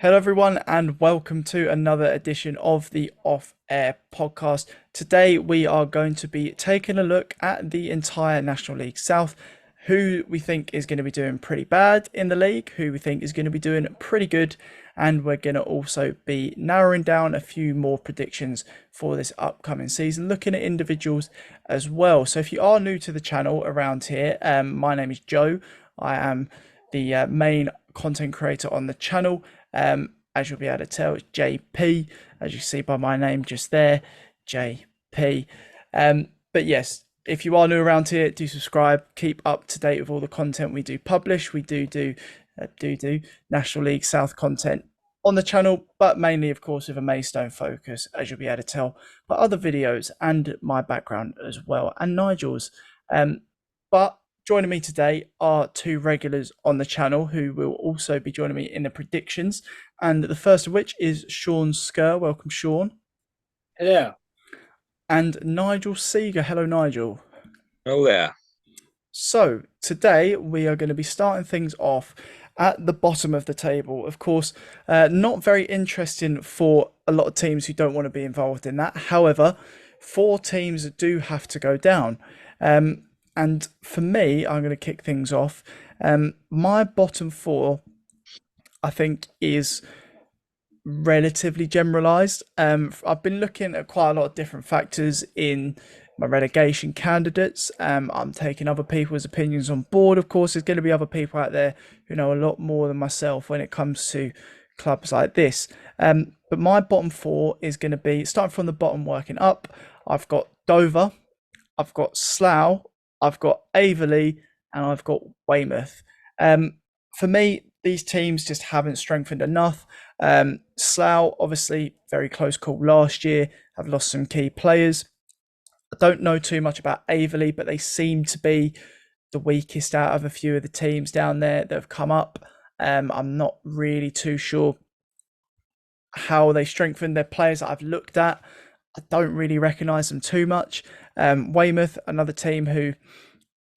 Hello, everyone, and welcome to another edition of the Off Air podcast. Today, we are going to be taking a look at the entire National League South, who we think is going to be doing pretty bad in the league, who we think is going to be doing pretty good, and we're going to also be narrowing down a few more predictions for this upcoming season, looking at individuals as well. So, if you are new to the channel around here, my name is Joe. I am the main content creator on the channel. As you'll be able to tell, it's JP, as you see by my name just there, JP. But yes, if you are new around here, do subscribe, keep up to date with all the content we do publish. We do National League South content on the channel, but mainly, of course, with a Maidstone focus, as you'll be able to tell by other videos and my background as well, and Nigel's. But joining me today are two regulars on the channel who will also be joining me in the predictions. And the first of which is Sean Skur. Welcome, Sean. Yeah. And Nigel Seeger. Hello, Nigel. Oh, there. So today we are going to be starting things off at the bottom of the table. Of course, not very interesting for a lot of teams who don't want to be involved in that. However, 4 teams do have to go down. And for me, I'm going to kick things off. My bottom 4, I think, is relatively generalised. I've been looking at quite a lot of different factors in my relegation candidates. I'm taking other people's opinions on board. Of course, there's going to be other people out there who know a lot more than myself when it comes to clubs like this. But my bottom 4 is going to be, starting from the bottom, working up. I've got Dover, I've got Slough, I've got Averley, and I've got Weymouth. For me, these teams just haven't strengthened enough. Slough, obviously, very close call last year, have lost some key players. I don't know too much about Averley, but they seem to be the weakest out of a few of the teams down there that have come up. I'm not really too sure how they strengthened their players that I've looked at. I don't really recognise them too much. Weymouth, another team who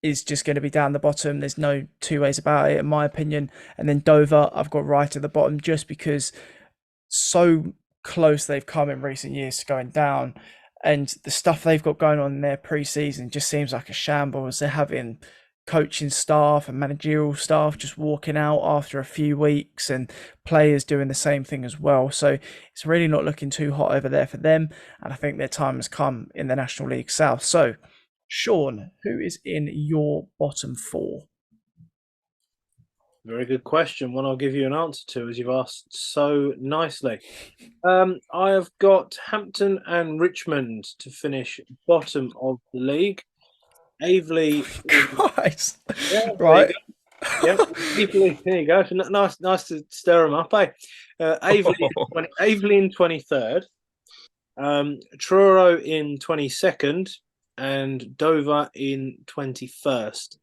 is just going to be down the bottom. There's no two ways about it, in my opinion. And then Dover, I've got right at the bottom just because so close they've come in recent years to going down. And the stuff they've got going on in their pre-season just seems like a shambles. They're having coaching staff and managerial staff just walking out after a few weeks and players doing the same thing as well. So it's really not looking too hot over there for them. And I think their time has come in the National League South. So, Sean, who is in your bottom 4? Very good question. One I'll give you an answer to, as you've asked so nicely. I have got Hampton and Richmond to finish bottom of the league. Averley. Christ. Yeah, right. Yeah, Averley, there you go. Nice to stir them up, eh? Averley in 23rd, Truro in 22nd, and Dover in 21st.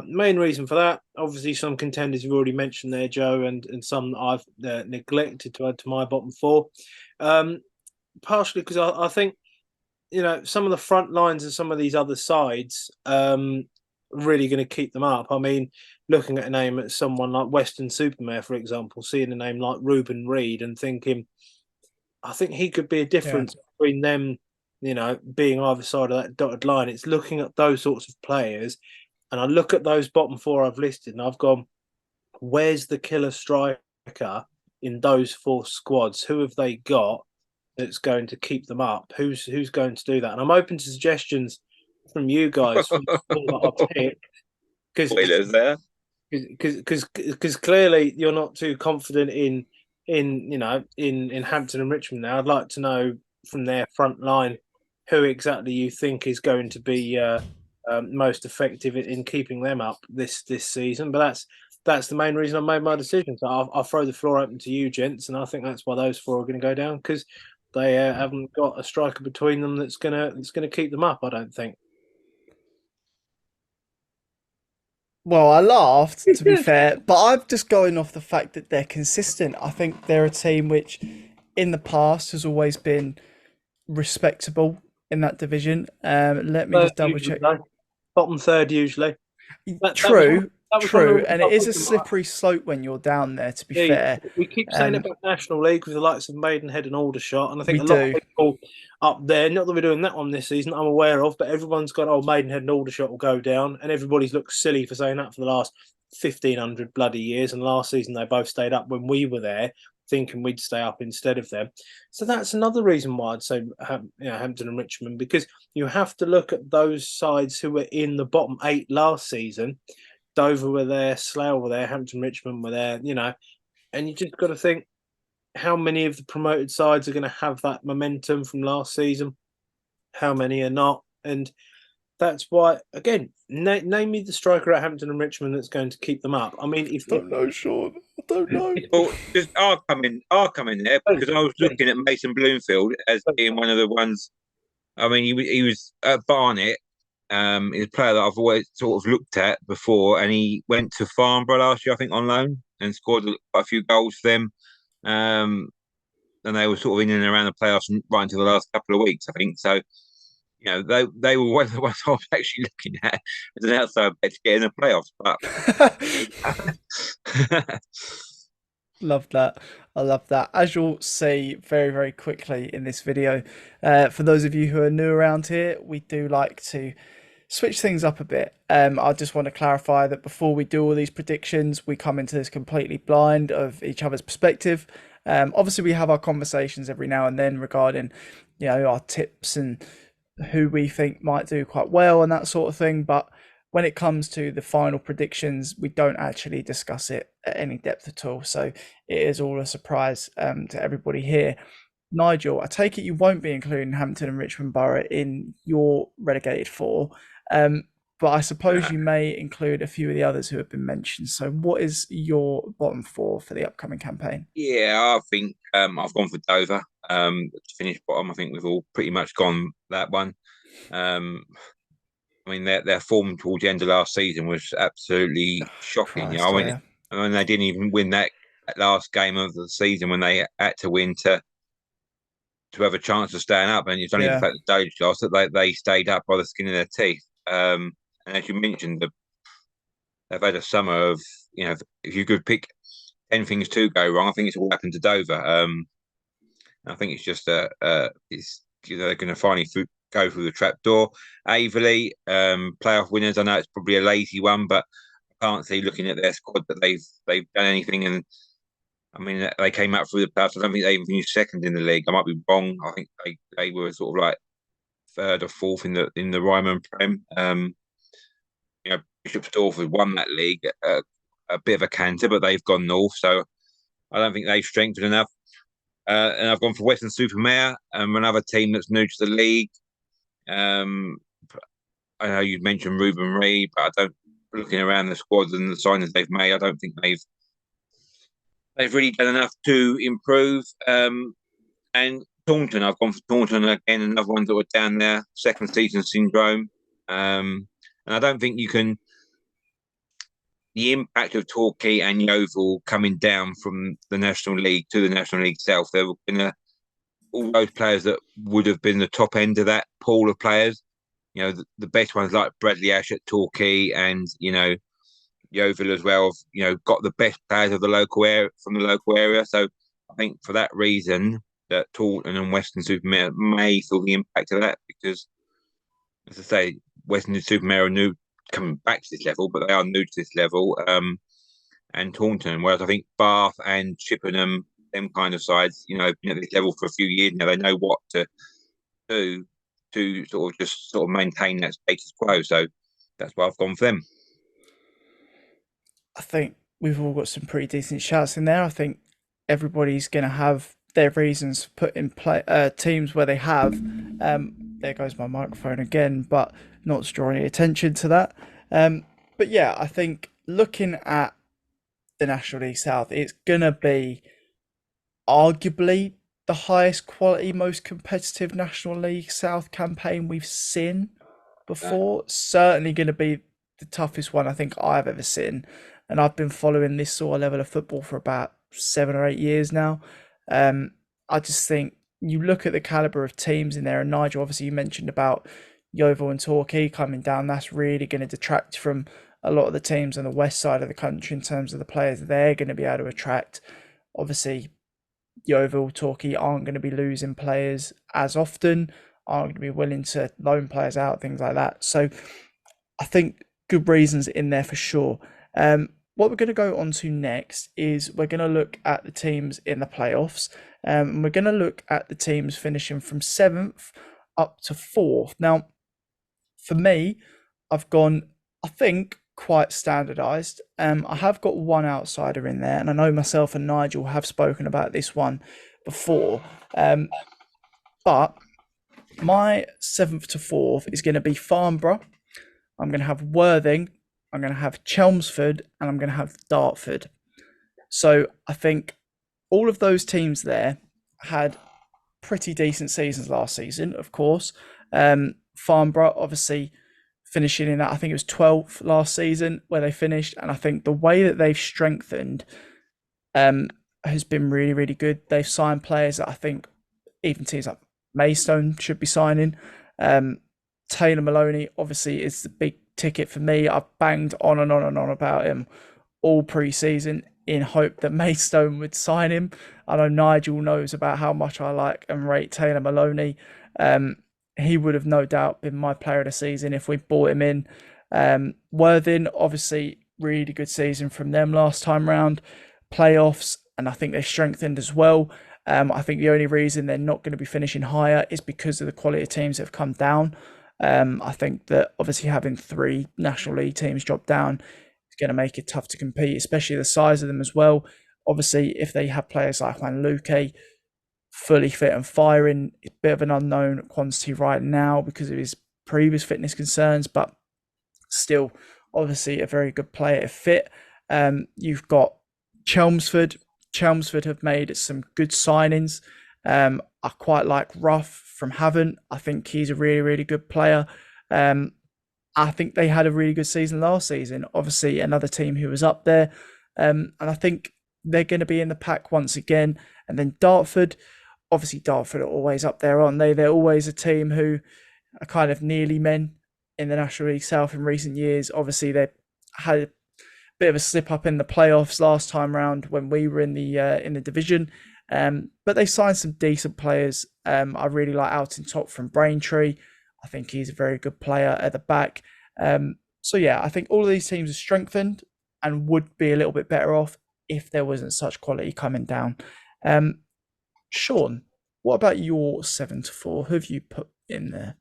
Main reason for that, obviously, some contenders you've already mentioned there, Joe, and some that I've neglected to add to my bottom 4. Partially because I think, some of the front lines and some of these other sides really going to keep them up. I mean, looking at a name at someone like Weston-super-Mare, for example, seeing a name like Ruben Reid and thinking, I think he could be a difference between them, being either side of that dotted line. It's looking at those sorts of players. And I look at those bottom 4 I've listed and I've gone, where's the killer striker in those 4 squads? Who have they got that's going to keep them up? Who's going to do that? And I'm open to suggestions from you guys from the 4 that I've picked. Because clearly you're not too confident in Hampton and Richmond now. I'd like to know from their front line who exactly you think is going to be most effective in keeping them up this season. But that's the main reason I made my decision. So I'll throw the floor open to you, gents, and I think that's why those 4 are going to go down, because they haven't got a striker between them that's gonna keep them up, I don't think. Well, I laughed, to be fair, but I'm just going off the fact that they're consistent. I think they're a team which, in the past, has always been respectable in that division. Let me just double check. Bottom third usually. True, That was one of the True, reasons and I it is a picked them. slippery slope when you're down there, to be Yeah, fair. we keep saying Um, about National League with the likes of Maidenhead and Aldershot, and I we think a lot of do. people up there, not that we're doing that one this season, I'm aware of, but everyone's gone, oh, Maidenhead and Aldershot will go down, and everybody's looked silly for saying that for the last 1,500 bloody years, and last season they both stayed up when we were there, thinking we'd stay up instead of them. So that's another reason why I'd say Hampton and Richmond, because you have to look at those sides who were in the bottom eight last season. Dover were there, Slough were there, Hampton Richmond were there, and you just got to think how many of the promoted sides are going to have that momentum from last season, how many are not, and that's why again, name me the striker at Hampton and Richmond that's going to keep them up. I mean, I don't know, Sean. I don't know. Well, just I'll come in there because I was looking at Mason Bloomfield as being one of the ones. I mean, he was at Barnet. He's a player that I've always sort of looked at before, and he went to Farnborough last year, I think, on loan, and scored quite a few goals for them. Um, and they were sort of in and around the playoffs right until the last couple of weeks, I think. So, they were one of the ones I was actually looking at as an outside bet to get in the playoffs. But Love that. I love that. As you'll see very, very quickly in this video, for those of you who are new around here, we do like to switch things up a bit. I just want to clarify that before we do all these predictions, we come into this completely blind of each other's perspective. Obviously, we have our conversations every now and then regarding, our tips and who we think might do quite well and that sort of thing. But when it comes to the final predictions, we don't actually discuss it at any depth at all. So it is all a surprise to everybody here. Nigel, I take it you won't be including Hampton and Richmond Borough in your relegated four, but I suppose you may include a few of the others who have been mentioned. So, what is your bottom four for the upcoming campaign? yeah, I think I've gone for Dover to finish bottom. I think we've all pretty much gone that one. Um, I mean, their form towards the end of last season was absolutely shocking. Christ, yeah. I mean, they didn't even win that last game of the season when they had to win to have a chance of staying up. And it's only the Yeah. fact that Dave lost that they stayed up by the skin of their teeth. And as you mentioned, they've had a summer of, if you could pick 10 things to go wrong, I think it's all happened to Dover. I think it's just they're going to finally go through the trap door. Averley, playoff winners. I know it's probably a lazy one, but I can't see looking at their squad that they've done anything. And I mean, they came out through the playoffs. I don't think they even finished second in the league. I might be wrong. I think they were sort of like third or fourth in the Ryman Prem. Bishop Stortford have won that league, a bit of a canter, but they've gone north. So I don't think they've strengthened enough. And I've gone for Western Supermare, another team that's new to the league. I know you mentioned Ruben Reed, but I don't. Looking around the squads and the signings they've made, I don't think they've really done enough to improve. And Taunton, I've gone for Taunton again, another one that were down there, second season syndrome. And I don't think you can. The impact of Torquay and Yeovil coming down from the National League to the National League itself, there were all those players that would have been the top end of that pool of players. The best ones like Bradley Ash at Torquay and, Yeovil as well, got the best players of the local area from the local area. So I think for that reason that Taunton and Western Supermare may feel the impact of that because, as I say, Western Supermare are new coming back to this level, but they are new to this level. And Taunton, whereas I think Bath and Chippenham, them kind of sides, been at this level for a few years now, they know what to do to sort of maintain that status quo. So that's why I've gone for them. I think we've all got some pretty decent shouts in there. I think everybody's going to have their reasons for putting teams where they have. There goes my microphone again, but not drawing any attention to that. But yeah, I think looking at the National League South, it's going to be arguably the highest quality, most competitive National League South campaign we've seen before. Certainly going to be the toughest one I think I've ever seen. And I've been following this sort of level of football for about 7 or 8 years now. I just think you look at the caliber of teams in there, and Nigel, obviously, you mentioned about Yeovil and Torquay coming down. That's really going to detract from a lot of the teams on the west side of the country in terms of the players they're going to be able to attract. Obviously, Yeovil, Torquay aren't going to be losing players as often, aren't going to be willing to loan players out, things like that. So I think good reasons in there for sure. What we're going to go on to next is we're going to look at the teams in the playoffs. And we're going to look at the teams finishing from 7th up to 4th. Now, for me, I've gone, I think, quite standardized. I have got one outsider in there, and I know myself and Nigel have spoken about this one before. But my 7th to 4th is going to be Farnborough. I'm going to have Worthing. I'm going to have Chelmsford, and I'm going to have Dartford. So I think all of those teams there had pretty decent seasons last season, of course. Farnborough, obviously, finishing in that, I think it was 12th last season where they finished. And I think the way that they've strengthened has been really, really good. They've signed players that I think even teams like Maidstone should be signing. Taylor Maloney, obviously, is the big ticket for me. I've banged on and on and on about him all pre-season in hope that Maidstone would sign him. I know Nigel knows about how much I like and rate Taylor Maloney. He would have no doubt been my player of the season if we bought him in. Worthing, obviously, really good season from them last time round. Playoffs, and I think they strengthened as well. I think the only reason they're not going to be finishing higher is because of the quality of teams that have come down. I think that obviously having 3 National League teams drop down is going to make it tough to compete, especially the size of them as well. Obviously, if they have players like Juan Luque fully fit and firing, it's a bit of an unknown quantity right now because of his previous fitness concerns, but still, obviously, a very good player if fit. You've got Chelmsford. Chelmsford have made some good signings. I quite like Ruff from Havant. I think he's a really, really good player. I think they had a really good season last season. Obviously, another team who was up there. And I think they're going to be in the pack once again. And then Dartford, obviously Dartford are always up there, aren't they? They're always a team who are kind of nearly men in the National League South in recent years. Obviously, they had a bit of a slip up in the playoffs last time round when we were in the division. But they signed some decent players. I really like Out in Top from Braintree. I think he's a very good player at the back. So yeah, I think all of these teams are strengthened and would be a little bit better off if there wasn't such quality coming down. Sean, what about your 7 to 4? Who have you put in there?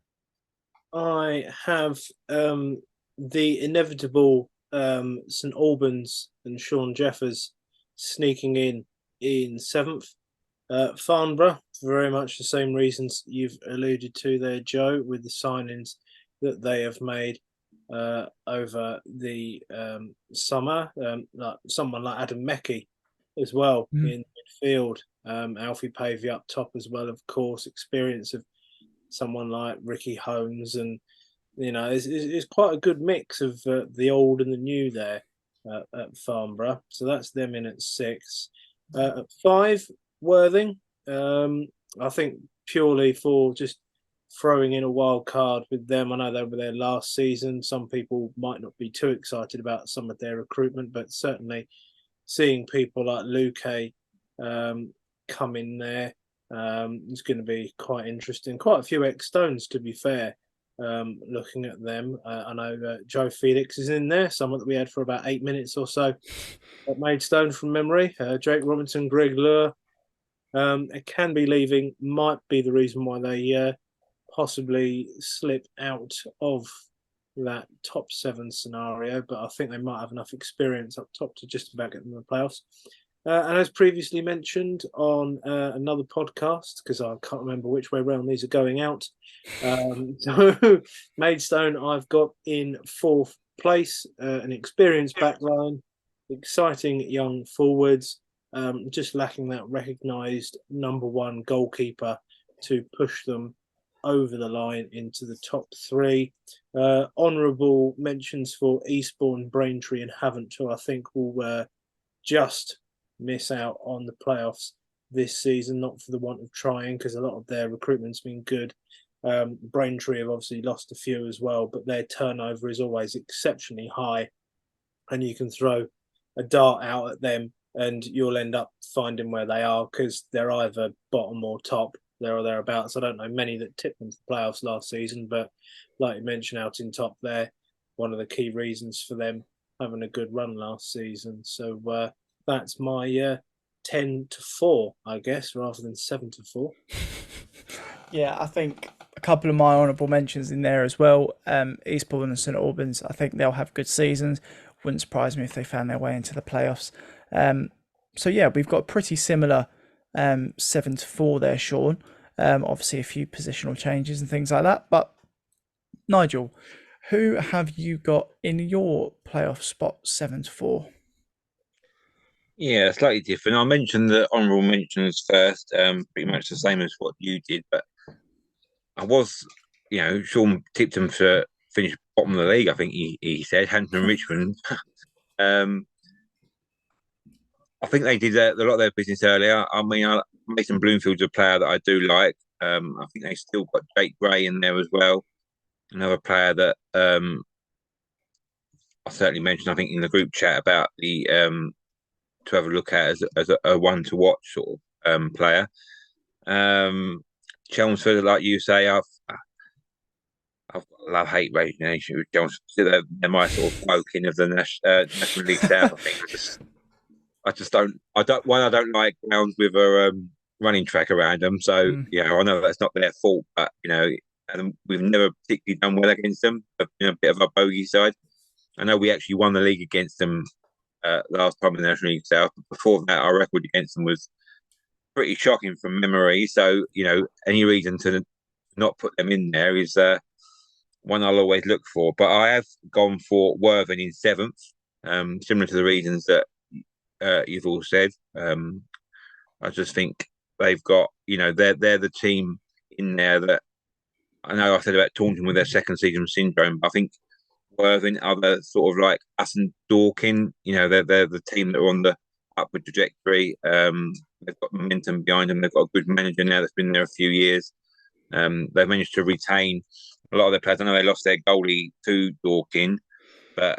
I have the inevitable St Albans and Sean Jeffers sneaking in 7th. Farnborough, for very much the same reasons you've alluded to there, Joe, with the signings that they have made over the summer. Like someone like Adam Meckie as well in midfield. Alfie Pavey up top as well, of course. Experience of someone like Ricky Holmes, and it's quite a good mix of the old and the new there at Farnborough. So that's them in at 6. At 5, Worthing. I think purely for just throwing in a wild card with them. I know they were there last season. Some people might not be too excited about some of their recruitment, but certainly seeing people like Luque come in there is going to be quite interesting. Quite a few ex-Stones, to be fair. Looking at them, I know Joe Felix is in there, someone that we had for about 8 minutes or so at Maidstone from memory. Jake Robinson, Greg Lure. It can be leaving, might be the reason why they possibly slip out of that top 7 scenario, but I think they might have enough experience up top to just about get them in the playoffs. And as previously mentioned on another podcast, because I can't remember which way round these are going out, so Maidstone I've got in 4th place, an experienced backline, exciting young forwards, just lacking that recognised number 1 goalkeeper to push them over the line into the top 3. Honourable mentions for Eastbourne, Braintree and Havant, who I think will just miss out on the playoffs this season, not for the want of trying, because a lot of their recruitment's been good. Braintree have obviously lost a few as well, but their turnover is always exceptionally high and you can throw a dart out at them, and you'll end up finding where they are because they're either bottom or top, there or thereabouts. I don't know many that tipped them to the playoffs last season, but like you mentioned, out in top there, one of the key reasons for them having a good run last season. So that's my 10-4, I guess, rather than 7-4. Yeah, I think a couple of my honourable mentions in there as well. Eastbourne and St Albans, I think they'll have good seasons. Wouldn't surprise me if they found their way into the playoffs. So yeah, we've got pretty similar 7-4 there, Sean. Obviously, a few positional changes and things like that. But Nigel, who have you got in your playoff spot 7-4? Yeah, slightly different. I mentioned the honourable mentions first, pretty much the same as what you did, but I was, Sean tipped them to finish bottom of the league. I think he said Hampton and Richmond. um, I think they did a lot of their business earlier. I mean, Mason Bloomfield's a player that I do like. I think they still got Jake Gray in there as well, another player that I certainly mentioned. I think in the group chat about the to have a look at as a one to watch sort of player. Chelmsford, like you say, I've got a love-hate relationship with Chelmsford. They're my sort of cloaking of the National League South. I think I just don't. I don't like grounds with a running track around them. So I know that's not their fault, but and we've never particularly done well against them. They've been a bit of a bogey side. I know we actually won the league against them last time in the National League South. Before that, our record against them was pretty shocking from memory. So any reason to not put them in there is one I'll always look for. But I have gone for Worthing in 7th, similar to the reasons that you've all said. I just think they've got, they're the team in there that I know I said about Taunton with their second season syndrome, but I think Worthing are the sort of like us and Dorking, they're the team that are on the upward trajectory. They've got momentum behind them. They've got a good manager now that's been there a few years. They've managed to retain a lot of their players. I know they lost their goalie to Dorking, but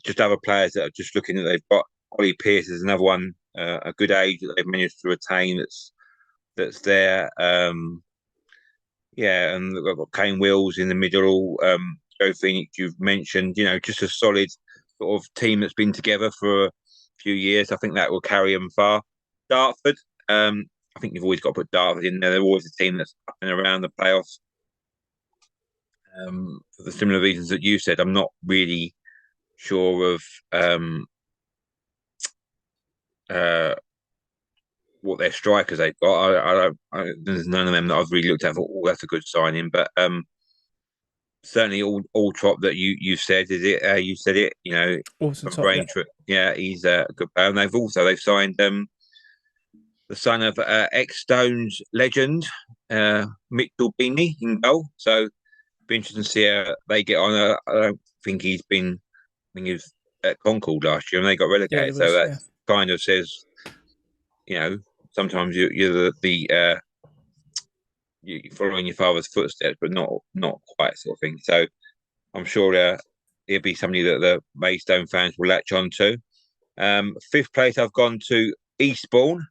just other players that are just looking at they've got Ollie Pearce is another one, a good age that they've managed to retain that's there. And they've got Kane Wills in the middle. Joe Phoenix, you've mentioned, just a solid sort of team that's been together for a few years. I think that will carry them far. Dartford, I think you've always got to put Dartford in there. They're always a team that's up and around the playoffs. For the similar reasons that you said, I'm not really sure of what their strikers they've got. There's none of them that I've really looked at. For, that's a good signing, but certainly all top that you said is it. You said it. Awesome from top, Braintree. Yeah, he's a good player, and they've signed the son of ex Stones legend Mitchell Beanie in goal. So be interesting to see how they get on. I don't think he's been. I think he was at Concord last year, and they got yeah, relegated. it was, So that kind of says, sometimes you're you're following your father's footsteps, but not quite sort of thing. So I'm sure he'll be somebody that the Maidstone fans will latch on to. 5th place, I've gone to Eastbourne.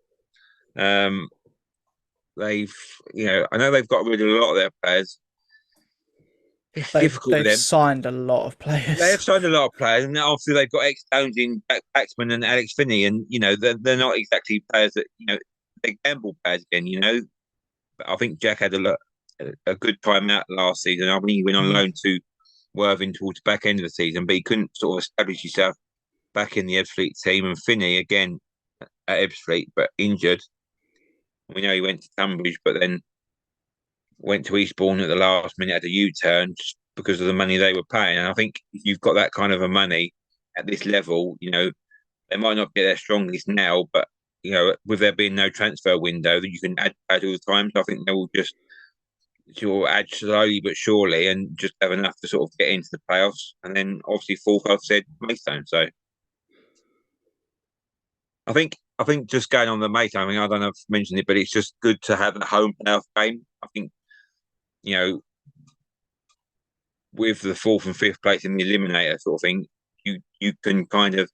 They've, I know they've got rid of a lot of their players. It's difficult with they've them. signed a lot of players. They have signed a lot of players, and obviously they've got ex-Stones in Paxman and Alex Finney, and they're not exactly players that they're gamble players again. But I think Jack had a good time out last season. I mean, he went on loan to Worthing towards the back end of the season, but he couldn't sort of establish himself back in the Ebbsfleet team. And Finney again at Ebbsfleet, but injured. We know he went to Tunbridge, but then went to Eastbourne at the last minute, had a U-turn just because of the money they were paying. And I think if you've got that kind of a money at this level, they might not be their strongest now, but with there being no transfer window that you can add all the time, so I think they will just add slowly but surely and just have enough to sort of get into the playoffs. And then obviously 4th, I've said Maidstone. So I think just going on the Maidstone, I mean, I don't know if I've mentioned it, but it's just good to have a home playoff game. I think with the 4th and 5th place in the eliminator sort of thing, you can kind of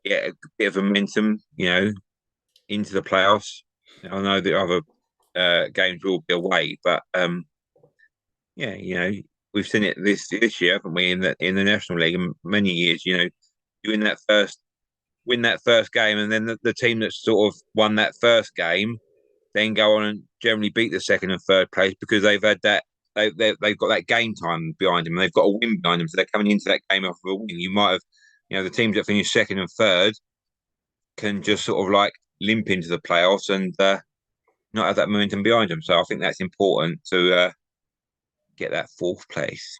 get a bit of momentum, into the playoffs. I know the other games will be away, but yeah, we've seen it this year, haven't we? In the National League, and many years, you win that first game, and then the team that sort of won that first game then go on and generally beat the second and third place because they've had that they've got that game time behind them. They've got a win behind them, so they're coming into that game off of a win. You might have, the teams that finish second and third can just sort of like limp into the playoffs and not have that momentum behind them. So I think that's important to get that fourth place.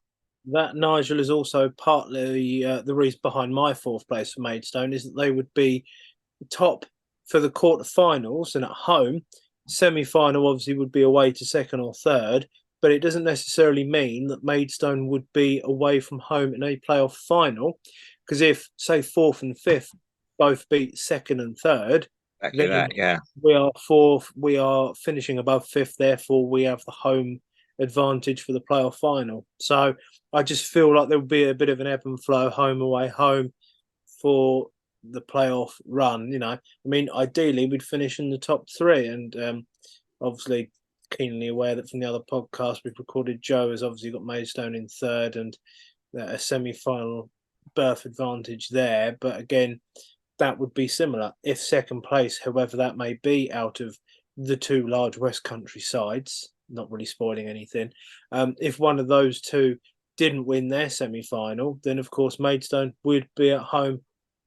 That, Nigel, is also partly the reason behind my fourth place for Maidstone is that they would be top for the quarterfinals and at home. Semi-final obviously would be away to second or third, but it doesn't necessarily mean that Maidstone would be away from home in a playoff final, because if, say, fourth and fifth both beat second and third, Exactly that, yeah. We are fourth, we are finishing above fifth, therefore we have the home advantage for the playoff final. So I just feel like there will be a bit of an ebb and flow, home away, home for the playoff run. I mean, ideally we'd finish in the top three, and obviously keenly aware that from the other podcast we've recorded, Joe has obviously got Maidstone in third and a semi-final berth advantage there. But again, that would be similar if second place, whoever that may be, out of the two large West Country sides, not really spoiling anything, if one of those two didn't win their semi-final, then of course Maidstone would be at home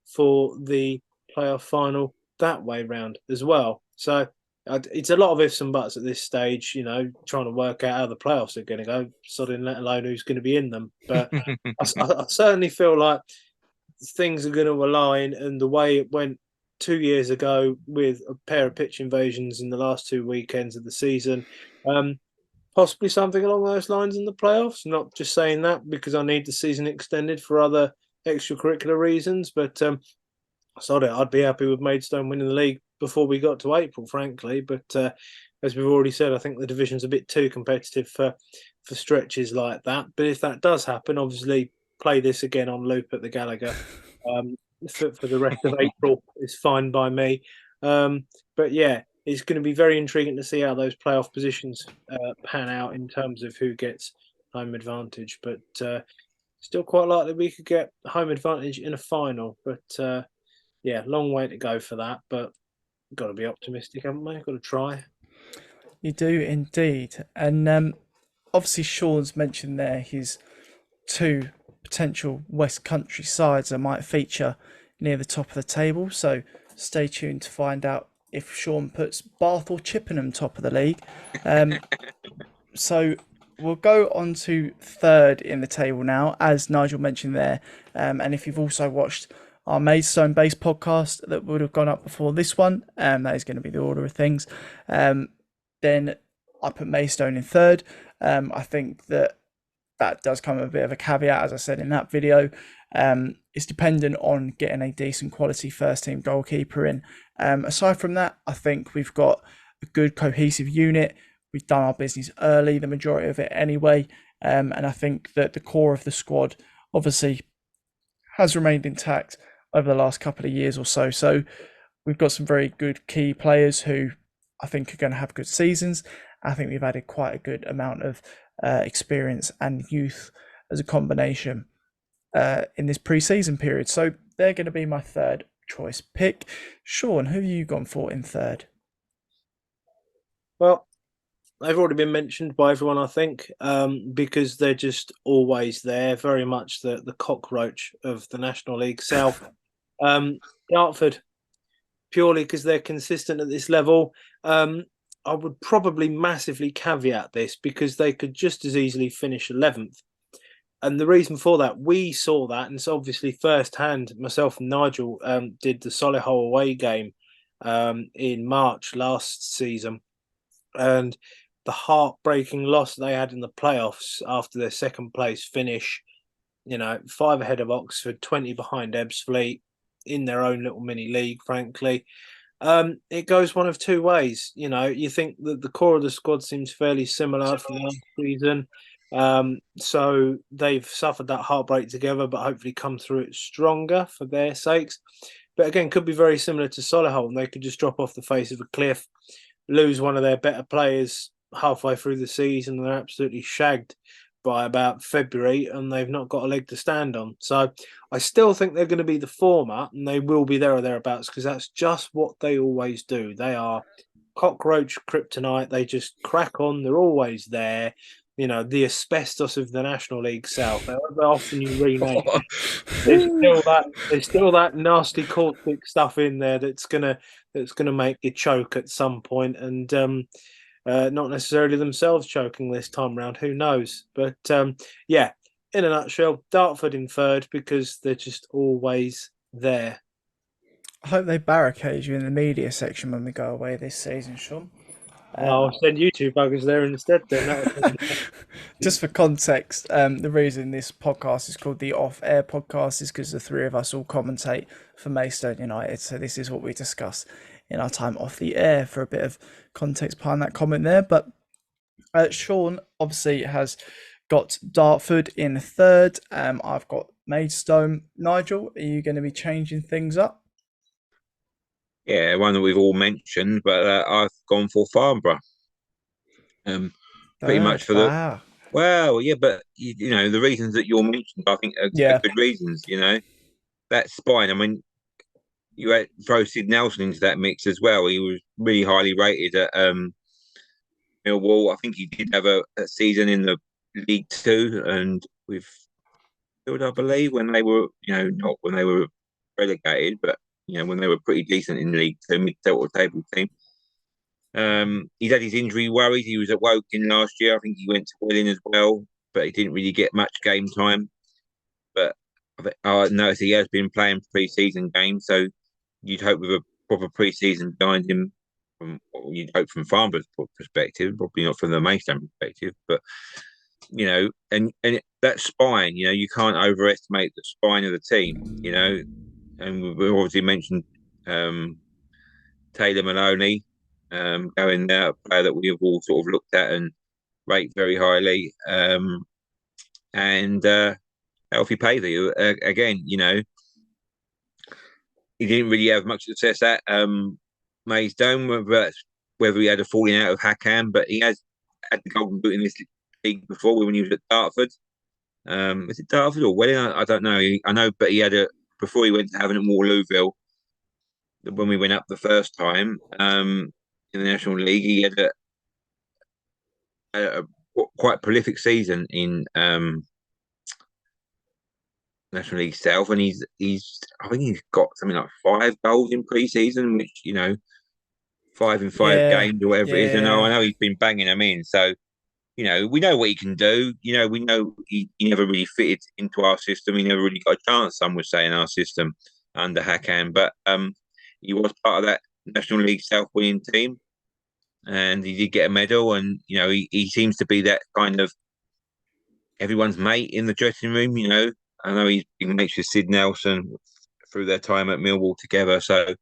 for the playoff final that way round as well. So it's a lot of ifs and buts at this stage, trying to work out how the playoffs are going to go, let alone who's going to be in them. But I certainly feel like things are going to align, and the way it went 2 years ago with a pair of pitch invasions in the last 2 weekends of the season, possibly something along those lines in the playoffs. Not just saying that because I need the season extended for other extracurricular reasons, but I'd be happy with Maidstone winning the league before we got to April, frankly. But as we've already said, I think the division's a bit too competitive for stretches like that. But if that does happen, obviously play this again on loop at the Gallagher for the rest of April is fine by me. But yeah, it's going to be very intriguing to see how those playoff positions pan out in terms of who gets home advantage. But still quite likely we could get home advantage in a final. But yeah, long way to go for that. But got to be optimistic, haven't we? Got to try. You do indeed. And obviously Sean's mentioned there his two potential West Country sides that might feature near the top of the table. So stay tuned to find out if Sean puts Bath or Chippenham top of the league. So we'll go on to third in the table now, as Nigel mentioned there. And if you've also watched our Maidstone-based podcast that would have gone up before this one, that is going to be the order of things. Then I put Maidstone in third. I think that does come with a bit of a caveat, as I said in that video. It's dependent on getting a decent quality first team goalkeeper in. Aside from that, I think we've got a good cohesive unit. We've done our business early, the majority of it anyway. And I think that the core of the squad obviously has remained intact over the last couple of years or so. So we've got some very good key players who I think are going to have good seasons. I think we've added quite a good amount of experience and youth as a combination in this pre-season period. So they're going to be my third choice pick. Sean, who have you gone for in third? Well, they've already been mentioned by everyone, I think, because they're just always there, very much the cockroach of the National League South. Dartford, purely because they're consistent at this level. I would probably massively caveat this because they could just as easily finish 11th. And the reason for that, we saw that, and it's obviously firsthand, myself and Nigel did the Solihull away game in March last season. And the heartbreaking loss they had in the playoffs after their second place finish, 5 ahead of Oxford, 20 behind Ebbsfleet, in their own little mini league, frankly. It goes one of two ways. You think that the core of the squad seems fairly similar from last season. So they've suffered that heartbreak together, but hopefully come through it stronger for their sakes. But again, could be very similar to Solihull, and they could just drop off the face of a cliff, lose one of their better players halfway through the season, and they're absolutely shagged by about February, and they've not got a leg to stand on. So I still think they're going to be the former, and they will be there or thereabouts, because that's just what they always do. They are cockroach kryptonite. They just crack on. They're always there. You know, the asbestos of the National League South. However often you rename it, there's still that nasty caustic stuff in there that's gonna make you choke at some point, and not necessarily themselves choking this time round. Who knows? But yeah, in a nutshell, Dartford in third because they're just always there. I hope they barricade you in the media section when we go away this season, Sean. I'll send you two buggers there instead. Then Just for context, the reason this podcast is called the Off Air Podcast is because the three of us all commentate for Maidstone United. So this is what we discuss in our time off the air, for a bit of context behind that comment there. But Sean obviously has got Dartford in third. I've got Maidstone. Nigel, are you going to be changing things up? Yeah, one that we've all mentioned, but I've gone for Farnborough. Pretty much for wow. Well, yeah, but you know the reasons that you're mentioned, I think are good reasons. You know, that spine. I mean, you had throw Sid Nelson into that mix as well. He was really highly rated at Millwall. I think he did have a season in the League Two and with Field, I believe, when they were, not when they were relegated, but when they were pretty decent in the League Two, mid-table team. He's had his injury worries. He was at Woking last year. I think he went to Welling as well, but he didn't really get much game time. But I noticed he has been playing pre-season games, so you'd hope with a proper pre-season behind him, you'd hope from Farnborough's perspective, probably not from the Maidstone perspective, but and that spine, you can't overestimate the spine of the team, and we've obviously mentioned Taylor Maloney, going there, a player that we have all sort of looked at and rate very highly, and Alfie Pavey, again, he didn't really have much success at Maidstone, whether he had a falling out of Hakan, but he has had the golden boot in this league before when he was at Dartford. Is it Dartford or Welling? I don't know. I know, but he had before he went to Havant and Waterlooville, when we went up the first time in the National League, he had a quite prolific season in National League South, and he's I think he's got something like 5 goals in pre-season, which 5 in 5 games or whatever it is. And I know he's been banging them in, so we know what he can do. We know he never really fitted into our system. He never really got a chance, some would say, in our system under Hakan, but he was part of that National League South winning team, and he did get a medal. And he seems to be that kind of everyone's mate in the dressing room. I know he's been mates with Sid Nelson through their time at Millwall together, so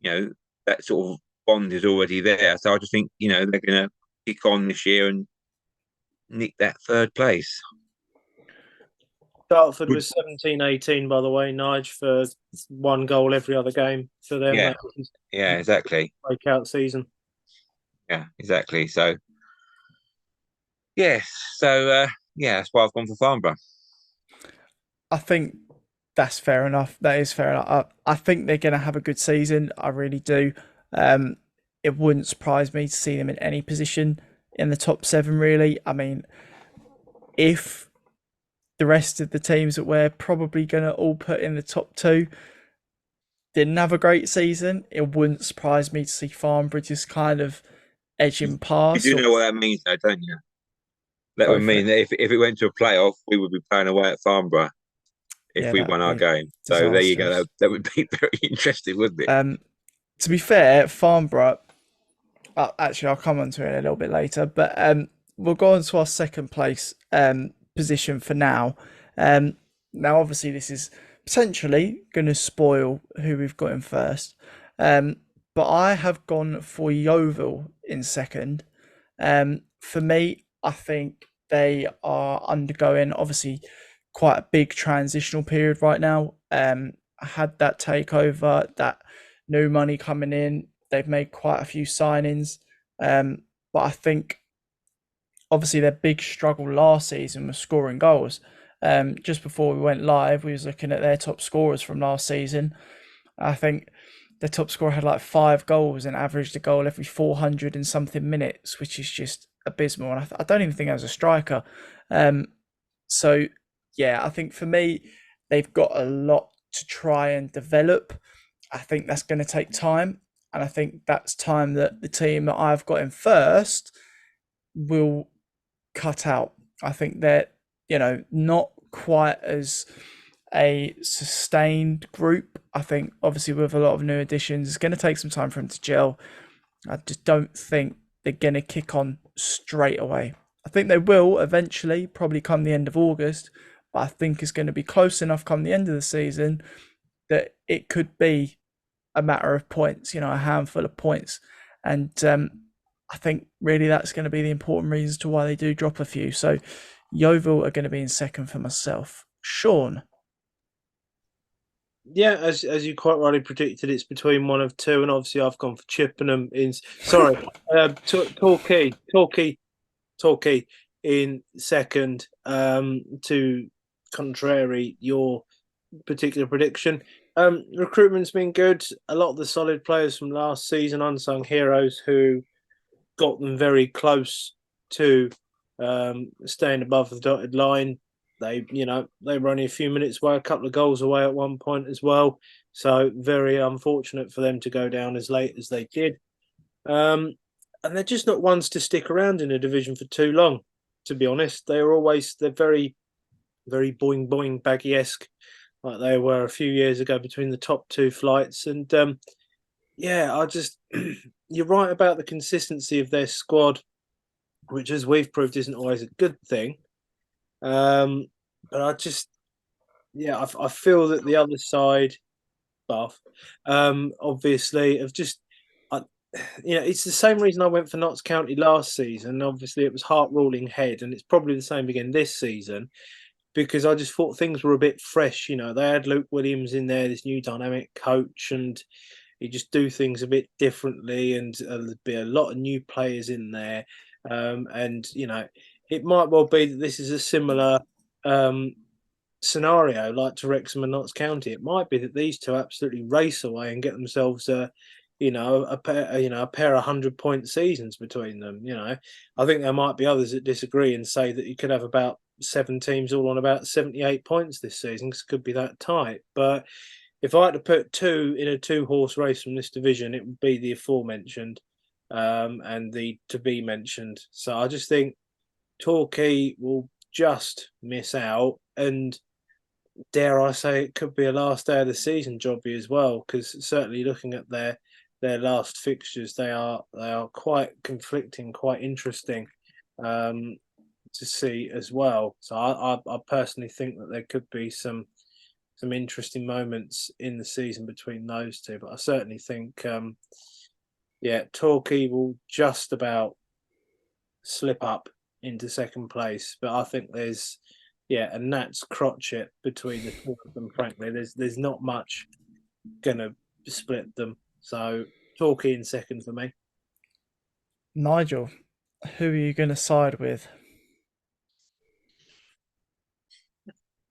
that sort of bond is already there. So I just think they're going to kick on this year and nick that third place. Dartford was 17-18, by the way, Nige, for 1 goal every other game for them. Yeah, exactly. Breakout season. Yeah, exactly. So, yes. So, that's why I've gone for Farnborough. I think that's fair enough. That is fair enough. I think they're going to have a good season. I really do. It wouldn't surprise me to see them in any position in the top 7, really. I mean, if the rest of the teams that we're probably going to all put in the top 2 didn't have a great season, it wouldn't surprise me to see Farnborough just kind of edging past. You do know what that means, though, don't you? That would mean that if it went to a playoff, we would be playing away at Farnborough if we won our game. So there you go. That would be very interesting, wouldn't it? To be fair, Farnborough, actually, I'll come on to it a little bit later, but we'll go on to our second place position for now. Now, obviously, this is potentially going to spoil who we've got in first. But I have gone for Yeovil in second. For me, I think they are undergoing obviously quite a big transitional period right now. Had that takeover, that new money coming in, they've made quite a few signings. But I think obviously their big struggle last season was scoring goals. Just before we went live, we was looking at their top scorers from last season. I think the top scorer had like 5 goals and averaged a goal every 400 and something minutes, which is just abysmal. And I don't even think I was a striker. Um, so yeah, I think for me, they've got a lot to try and develop. I think that's going to take time, and I think that's time that the team that I've got in first will cut out. I think they're, not quite as a sustained group. I think obviously with a lot of new additions, it's going to take some time for them to gel. I just don't think they're going to kick on straight away. I think they will eventually, probably come the end of August, but I think it's going to be close enough come the end of the season that it could be a matter of points, a handful of points. And I think really that's going to be the important reason to why they do drop a few. So Yeovil are going to be in second for myself. Sean. Yeah, as you quite rightly predicted, it's between one of two, and obviously I've gone for Chippenham Torquay in second. To contrary your particular prediction, recruitment's been good. A lot of the solid players from last season, unsung heroes who got them very close to staying above the dotted line. They were only a few minutes away, a couple of goals away at one point as well. So very unfortunate for them to go down as late as they did. And they're just not ones to stick around in a division for too long, to be honest. They're very, very boing boing baggy-esque, like they were a few years ago between the top two flights. And you're right about the consistency of their squad, which, as we've proved, isn't always a good thing. But I feel that the other side, Bath, obviously, it's the same reason I went for Notts County last season. Obviously, it was heart rolling head, and it's probably the same again this season because I just thought things were a bit fresh. They had Luke Williams in there, this new dynamic coach, and he just do things a bit differently, and there'd be a lot of new players in there. And it might well be that this is a similar scenario like to Wrexham and Notts County. It might be that these two absolutely race away and get themselves a pair of 100-point seasons between them. I think there might be others that disagree and say that you could have about 7 teams all on about 78 points this season, because it could be that tight. But if I had to put 2 in a 2-horse race from this division, it would be the aforementioned and the to be mentioned. So I just think Torquay will just miss out, and dare I say it could be a last day of the season jobby as well, because certainly looking at their last fixtures, they are quite conflicting, quite interesting to see as well. So I personally think that there could be some interesting moments in the season between those two. But I certainly think, Torquay will just about slip up into second place. But I think there's, a gnat's crotchet between the two of them, frankly. There's not much going to split them. So Torquay in second for me. Nigel, who are you going to side with?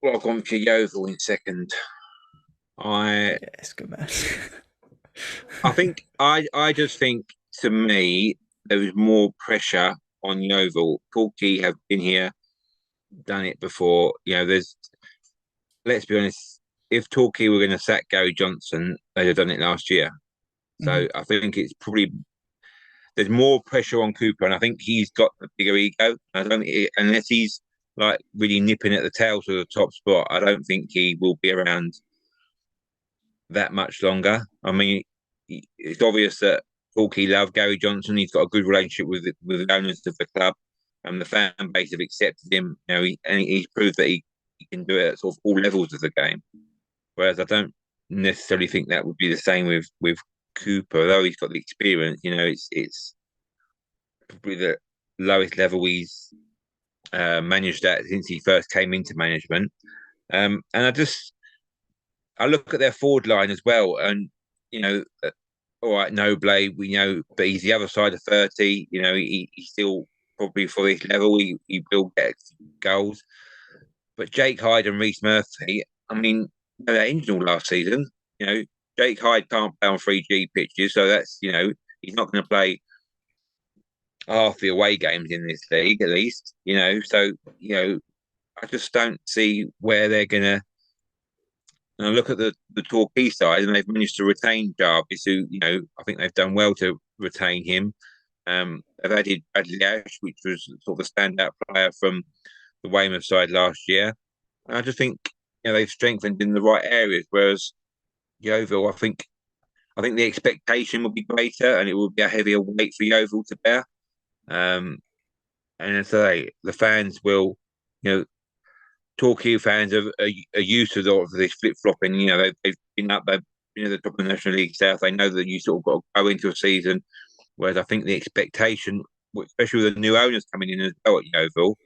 Well, I've gone for Yeovil in second. Yes, good man. I just think, to me, there was more pressure on Yeovil. Torquay have been here, done it before. Let's be honest, if Torquay were going to sack Gary Johnson, they'd have done it last year. So I think it's probably, there's more pressure on Cooper, and I think he's got a bigger ego. Unless he's like really nipping at the tail to the top spot, I don't think he will be around that much longer. I mean, it's obvious that Torquay love Gary Johnson. He's got a good relationship with the owners of the club, and the fan base have accepted him. He's proved that he can do it at sort of all levels of the game. Whereas I don't necessarily think that would be the same with Cooper, although he's got the experience. It's probably the lowest level he's managed that since he first came into management. And I look at their forward line as well, and all right, Noble, we know, but he's the other side of 30. He's still probably for this level. He will get goals. But Jake Hyde and Reece Murphy, I mean, they're injured all last season. Jake Hyde can't play on 3G pitches, so that's he's not going to play half the away games in this league at least. So I just don't see where they're going to. And I look at the Torquay side, and they've managed to retain Jarvis, who I think they've done well to retain him. They've added Bradley Ash, which was sort of a standout player from the Weymouth side last year. And I just think they've strengthened in the right areas. Whereas Yeovil, I think the expectation will be greater, and it will be a heavier weight for Yeovil to bear. And as I say, the fans will, Torquay fans are used to this flip flopping. They've been up, they've been at the top of the National League South. They know that you sort of got to go into a season. Whereas I think the expectation, especially with the new owners coming in as well at Yeovil,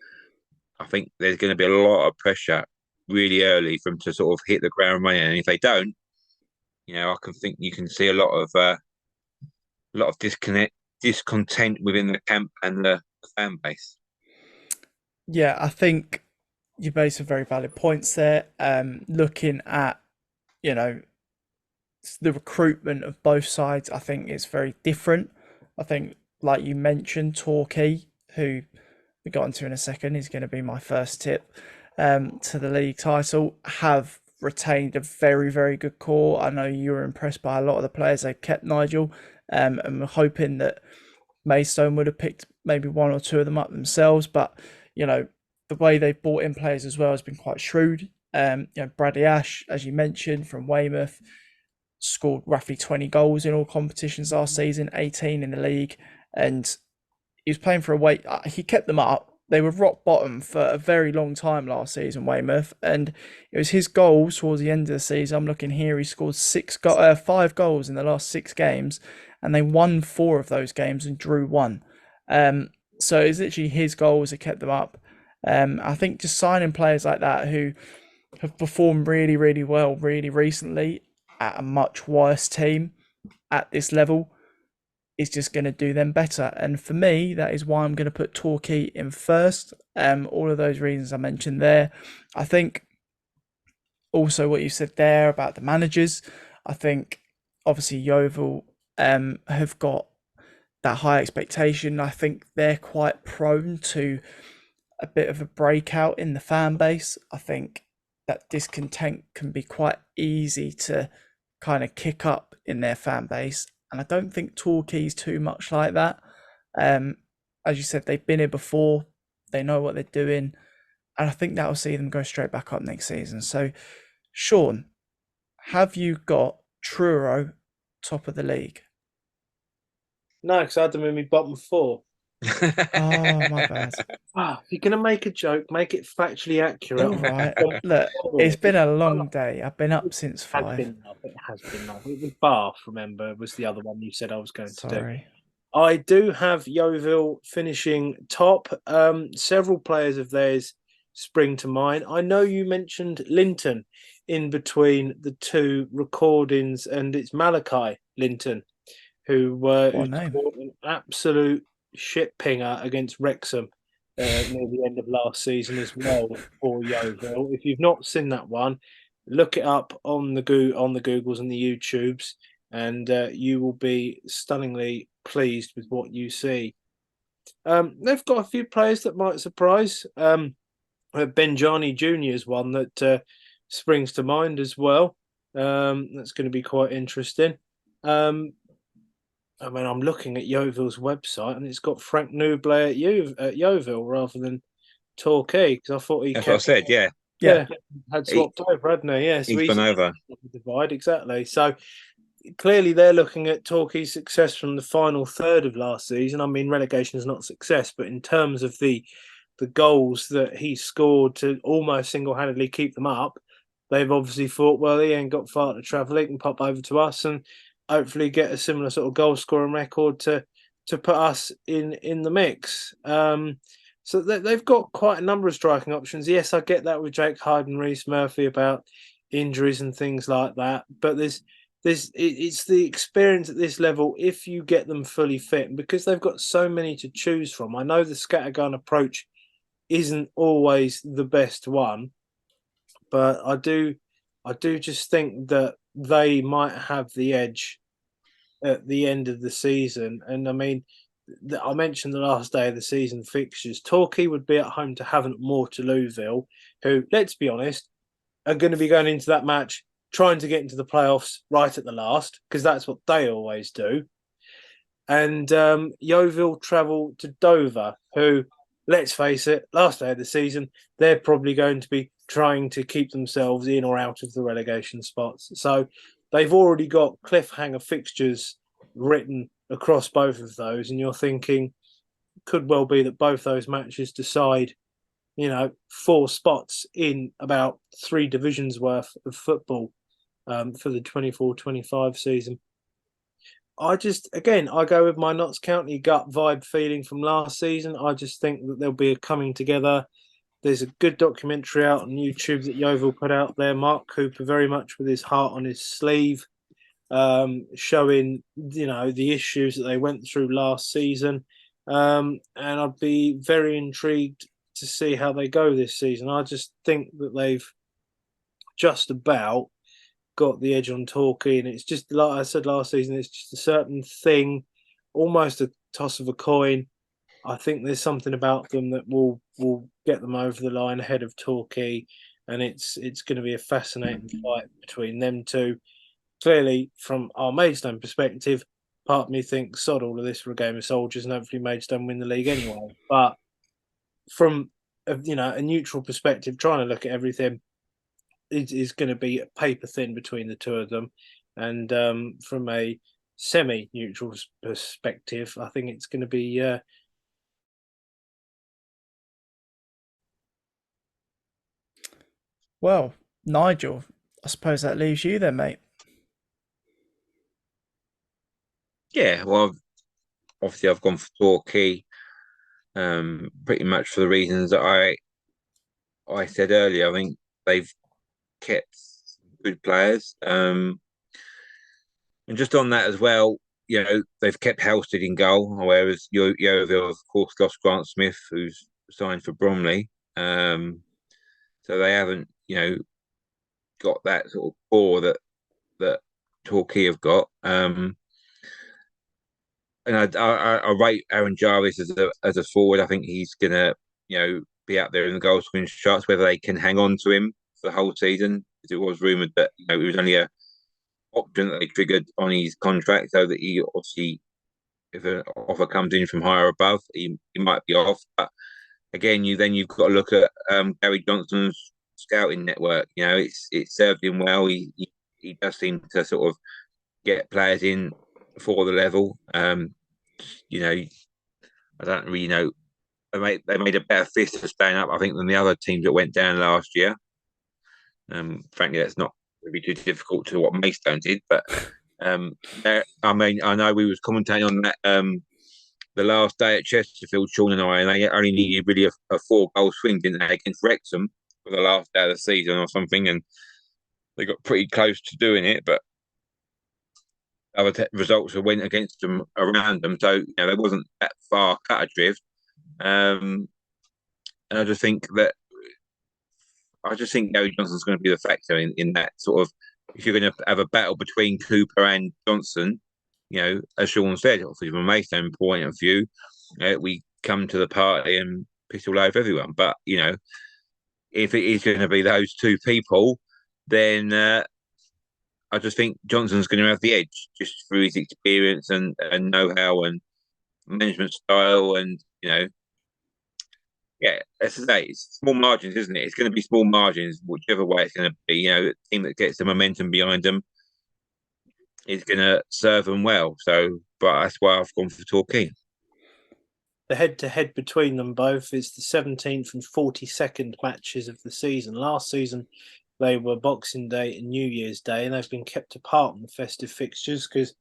I think there's going to be a lot of pressure really early for them to sort of hit the ground running. And if they don't, I can think you can see a lot of discontent within the camp and the fan base. Yeah, I think you made some very valid points there. Looking at, the recruitment of both sides, I think it's very different. I think, like you mentioned, Torquay, who we got into in a second, is going to be my first tip to the league title, have retained a very, very good core. I know you were impressed by a lot of the players they kept, Nigel, and we're hoping that Maidstone would have picked maybe one or two of them up themselves, but the way they've brought in players as well has been quite shrewd. Bradley Ash, as you mentioned, from Weymouth, scored roughly 20 goals in all competitions last season, 18 in the league, and he was playing for a weight. He kept them up. They were rock bottom for a very long time last season, Weymouth, and it was his goals towards the end of the season. I'm looking here; he scored 5 goals in the last 6 games, and they won 4 of those games and drew 1. So it's literally his goals that kept them up. I think just signing players like that who have performed really, really well really recently at a much worse team at this level is just going to do them better. And for me, that is why I'm going to put Torquay in first. All of those reasons I mentioned there. I think also what you said there about the managers, I think obviously Yeovil have got that high expectation. I think they're quite prone to a bit of a breakout in the fan base. I think that discontent can be quite easy to kind of kick up in their fan base. And I don't think Torquay's too much like that. As you said, they've been here before. They know what they're doing. And I think that will see them go straight back up next season. So, Sean, have you got Truro top of the league? No, because I had them in my bottom 4. Oh, my bad. If you're going to make a joke, make it factually accurate. All right. Look, it's been a long day. I've been up since 5. It has been love. It was Bath, remember, was the other one you said I was going to do. Sorry. I do have Yeovil finishing top. Several players of theirs spring to mind. I know you mentioned Linton in between the 2 recordings, and it's Malachi Linton who scored an absolute shit pinger against Wrexham near the end of last season as well for Yeovil. If you've not seen that one, look it up on the Googles and the YouTubes, and you will be stunningly pleased with what you see. They've got a few players that might surprise. Benjani Jr. is one that springs to mind as well. That's going to be quite interesting. I'm looking at Yeovil's website, and it's got Frank Nouble at Yeovil rather than Torquay, because I thought That's what I said. Yeah, had swapped over, hadn't he? Yeah, so he's gone over. Divide exactly. So clearly, they're looking at Torquay's success from the final third of last season. I mean, relegation is not success, but in terms of the goals that he scored to almost single-handedly keep them up, they've obviously thought, well, he ain't got far to travel. He can pop over to us and hopefully get a similar sort of goal scoring record to put us in the mix. So they've got quite a number of striking options. Yes, I get that with Jake Hyde and Reece Murphy about injuries and things like that. But it's the experience at this level if you get them fully fit, and because they've got so many to choose from. I know the scattergun approach isn't always the best one, but I do just think that they might have the edge at the end of the season. And I mean, I mentioned the last day of the season fixtures. Torquay would be at home to Havant Moor to Louisville, who, let's be honest, are going to be going into that match trying to get into the playoffs right at the last, because that's what they always do. And Yeovil travel to Dover, who, let's face it, last day of the season, they're probably going to be trying to keep themselves in or out of the relegation spots. So they've already got cliffhanger fixtures written across both of those, and you're thinking, could well be that both those matches decide, 4 spots in about 3 divisions worth of football for the 24-25 season. I go with my Notts County gut vibe feeling from last season. I just think that there'll be a coming together. There's a good documentary out on YouTube that Yeovil put out there. Mark Cooper very much with his heart on his sleeve, showing, the issues that they went through last season. And I'd be very intrigued to see how they go this season. I just think that they've just about got the edge on Torquay, and it's just like I said last season, it's just a certain thing, almost a toss of a coin. I think there's something about them that will get them over the line ahead of Torquay, and it's going to be a fascinating fight between them two. Clearly, from our Maidstone perspective, part of me thinks sod all of this for a game of soldiers, and hopefully Maidstone win the league anyway. But from a neutral perspective, trying to look at everything, is going to be paper thin between the two of them. And from a semi-neutral perspective, I think it's going to be Well, Nigel, I suppose that leaves you then, mate. Yeah, well, obviously I've gone for Torquay, pretty much for the reasons that I said earlier. I think they've kept good players, and just on that as well, they've kept Halstead in goal, whereas Yeovil, of course, lost Grant Smith, who's signed for Bromley. So they haven't, got that sort of core that Torquay have got. And I rate Aaron Jarvis as a forward. I think he's gonna, be out there in the goal scoring charts. Whether they can hang on to him for the whole season, because it was rumored that it was only a option that they triggered on his contract, so that he obviously, if an offer comes in from higher above, he might be off. But again, you've got to look at Gary Johnson's scouting network. It served him well. He does seem to sort of get players in for the level. I don't really know. They made a better fist of staying up, I think, than the other teams that went down last year. Frankly, that's not really too difficult to what Maidstone did, but I know we was commentating on that the last day at Chesterfield, Sean and I, and they only needed really a 4-goal swing, didn't they, against Wrexham for the last day of the season or something, and they got pretty close to doing it, but other results went against them around them, so they wasn't that far cut adrift. And I just think Gary Johnson's going to be the factor in that sort of. If you're going to have a battle between Cooper and Johnson, as Sean said, obviously from a Maidstone point of view, we come to the party and piss all over everyone. But if it is going to be those two people, then I just think Johnson's going to have the edge just through his experience and know-how and management style, and yeah, as I say, it's small margins, isn't it? It's going to be small margins, whichever way it's going to be. The team that gets the momentum behind them is going to serve them well. So, but that's why I've gone for Torquay. The head-to-head between them both is the 17th and 42nd matches of the season. Last season, they were Boxing Day and New Year's Day, and they've been kept apart in the festive fixtures because,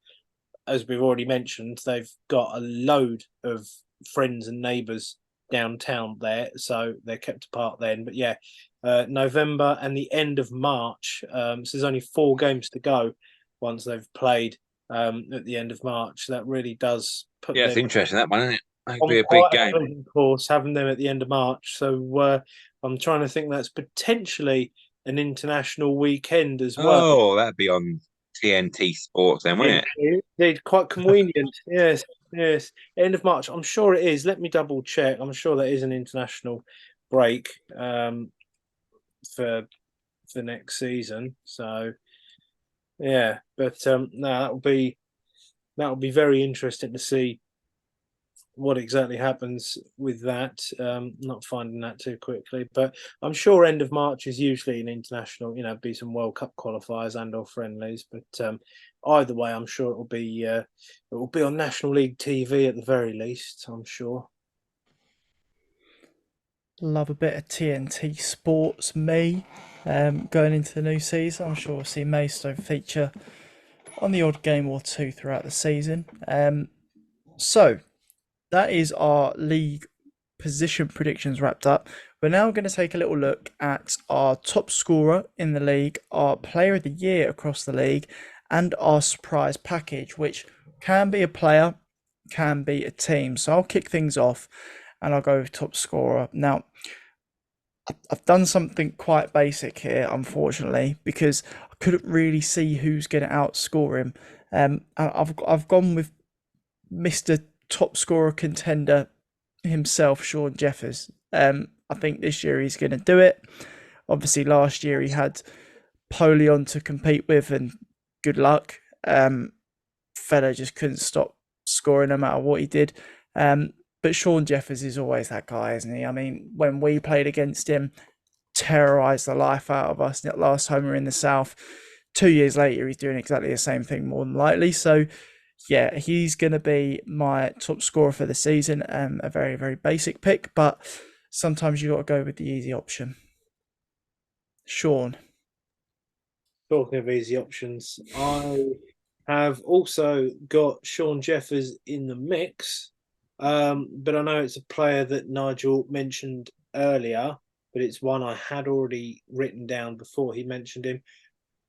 as we've already mentioned, they've got a load of friends and neighbours downtown there, so they're kept apart then. But yeah, November and the end of March. So there's only 4 games to go once they've played at the end of March. That really does put Yeah, them it's interesting, that one, isn't it? That could on be a big quite a game. pleasant course, having them at the end of March. So I'm trying to think that's potentially an international weekend as well. Oh, that'd be on TNT Sports then, wouldn't it? They're quite convenient. Yes, yes. End of March. I'm sure it is. Let me double check. I'm sure that is an international break for next season. So yeah, but no, that'll be very interesting to see what exactly happens with that. Not finding that too quickly, but I'm sure end of March is usually an international. Be some World Cup qualifiers and or friendlies. But either way, I'm sure it will be on National League TV at the very least. I'm sure. Love a bit of TNT Sports, me. Going into the new season, I'm sure we'll see Maidstone feature on the odd game or two throughout the season. So that is our league position predictions wrapped up. We're now going to take a little look at our top scorer in the league, our player of the year across the league, and our surprise package, which can be a player, can be a team. So I'll kick things off and I'll go with top scorer. Now, I've done something quite basic here, unfortunately, because I couldn't really see who's going to outscore him. I've gone with Mr. Top Scorer contender himself, Sean Jeffers. I think this year he's going to do it. Obviously, last year he had Polion to compete with, and good luck. Fella just couldn't stop scoring no matter what he did. But Sean Jeffers is always that guy, isn't he? I mean, when we played against him, terrorised the life out of us last time we were in the South. 2 years later, he's doing exactly the same thing more than likely. So, yeah, he's going to be my top scorer for the season. A very, very basic pick, but sometimes you got to go with the easy option. Sean. Talking of easy options, I have also got Sean Jeffers in the mix. But I know it's a player that Nigel mentioned earlier, but it's one I had already written down before he mentioned him.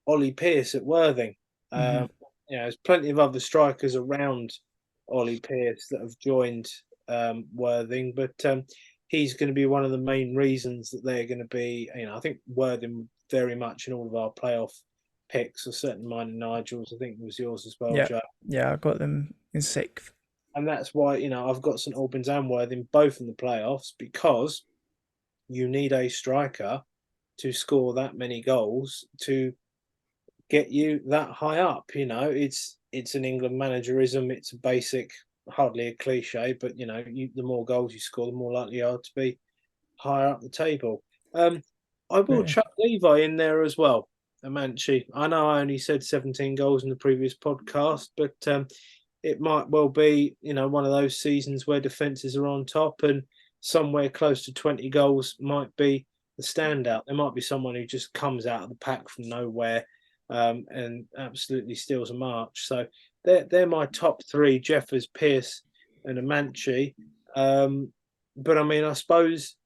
Ollie Pearce at Worthing. There's plenty of other strikers around Ollie Pearce that have joined Worthing, but he's going to be one of the main reasons that they're going to be. I think Worthing very much in all of our playoff picks, or certainly mine and Nigel's. I think it was yours as well, Yeah, Joe. yeah, I got them in 6th. And that's why, I've got St Albans and Worthing both in the playoffs, because you need a striker to score that many goals to get you that high up. It's an England managerism. It's a basic, hardly a cliche, but the more goals you score, the more likely you are to be higher up the table. I will chuck Levi in there as well. Amanci. I know I only said 17 goals in the previous podcast, but it might well be, one of those seasons where defences are on top, and somewhere close to 20 goals might be the standout. There might be someone who just comes out of the pack from nowhere and absolutely steals a march. So they're my top 3: Jeffers, Pearce, and Amanci. But I mean, I suppose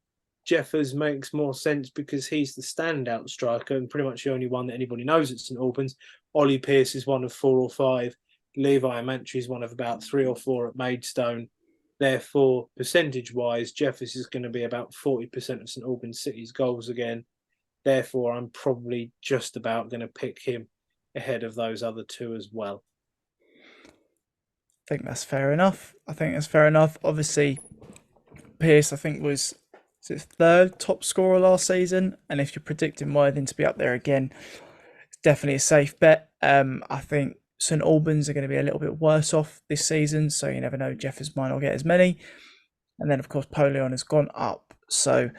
Jeffers makes more sense because he's the standout striker and pretty much the only one that anybody knows at St Albans. Ollie Pearce is one of 4 or 5. Levi Amanci is one of about 3 or 4 at Maidstone. Therefore, percentage-wise, Jeffers is going to be about 40% of St Albans City's goals again. Therefore, I'm probably just about going to pick him ahead of those other 2 as well. I think that's fair enough. Obviously, Pearce, I think, was 3rd top scorer last season. And if you're predicting Worthing to be up there again, it's definitely a safe bet. I think St Albans are going to be a little bit worse off this season. So you never know, Jeffers might not get as many. And then, of course, Polion has gone up. So,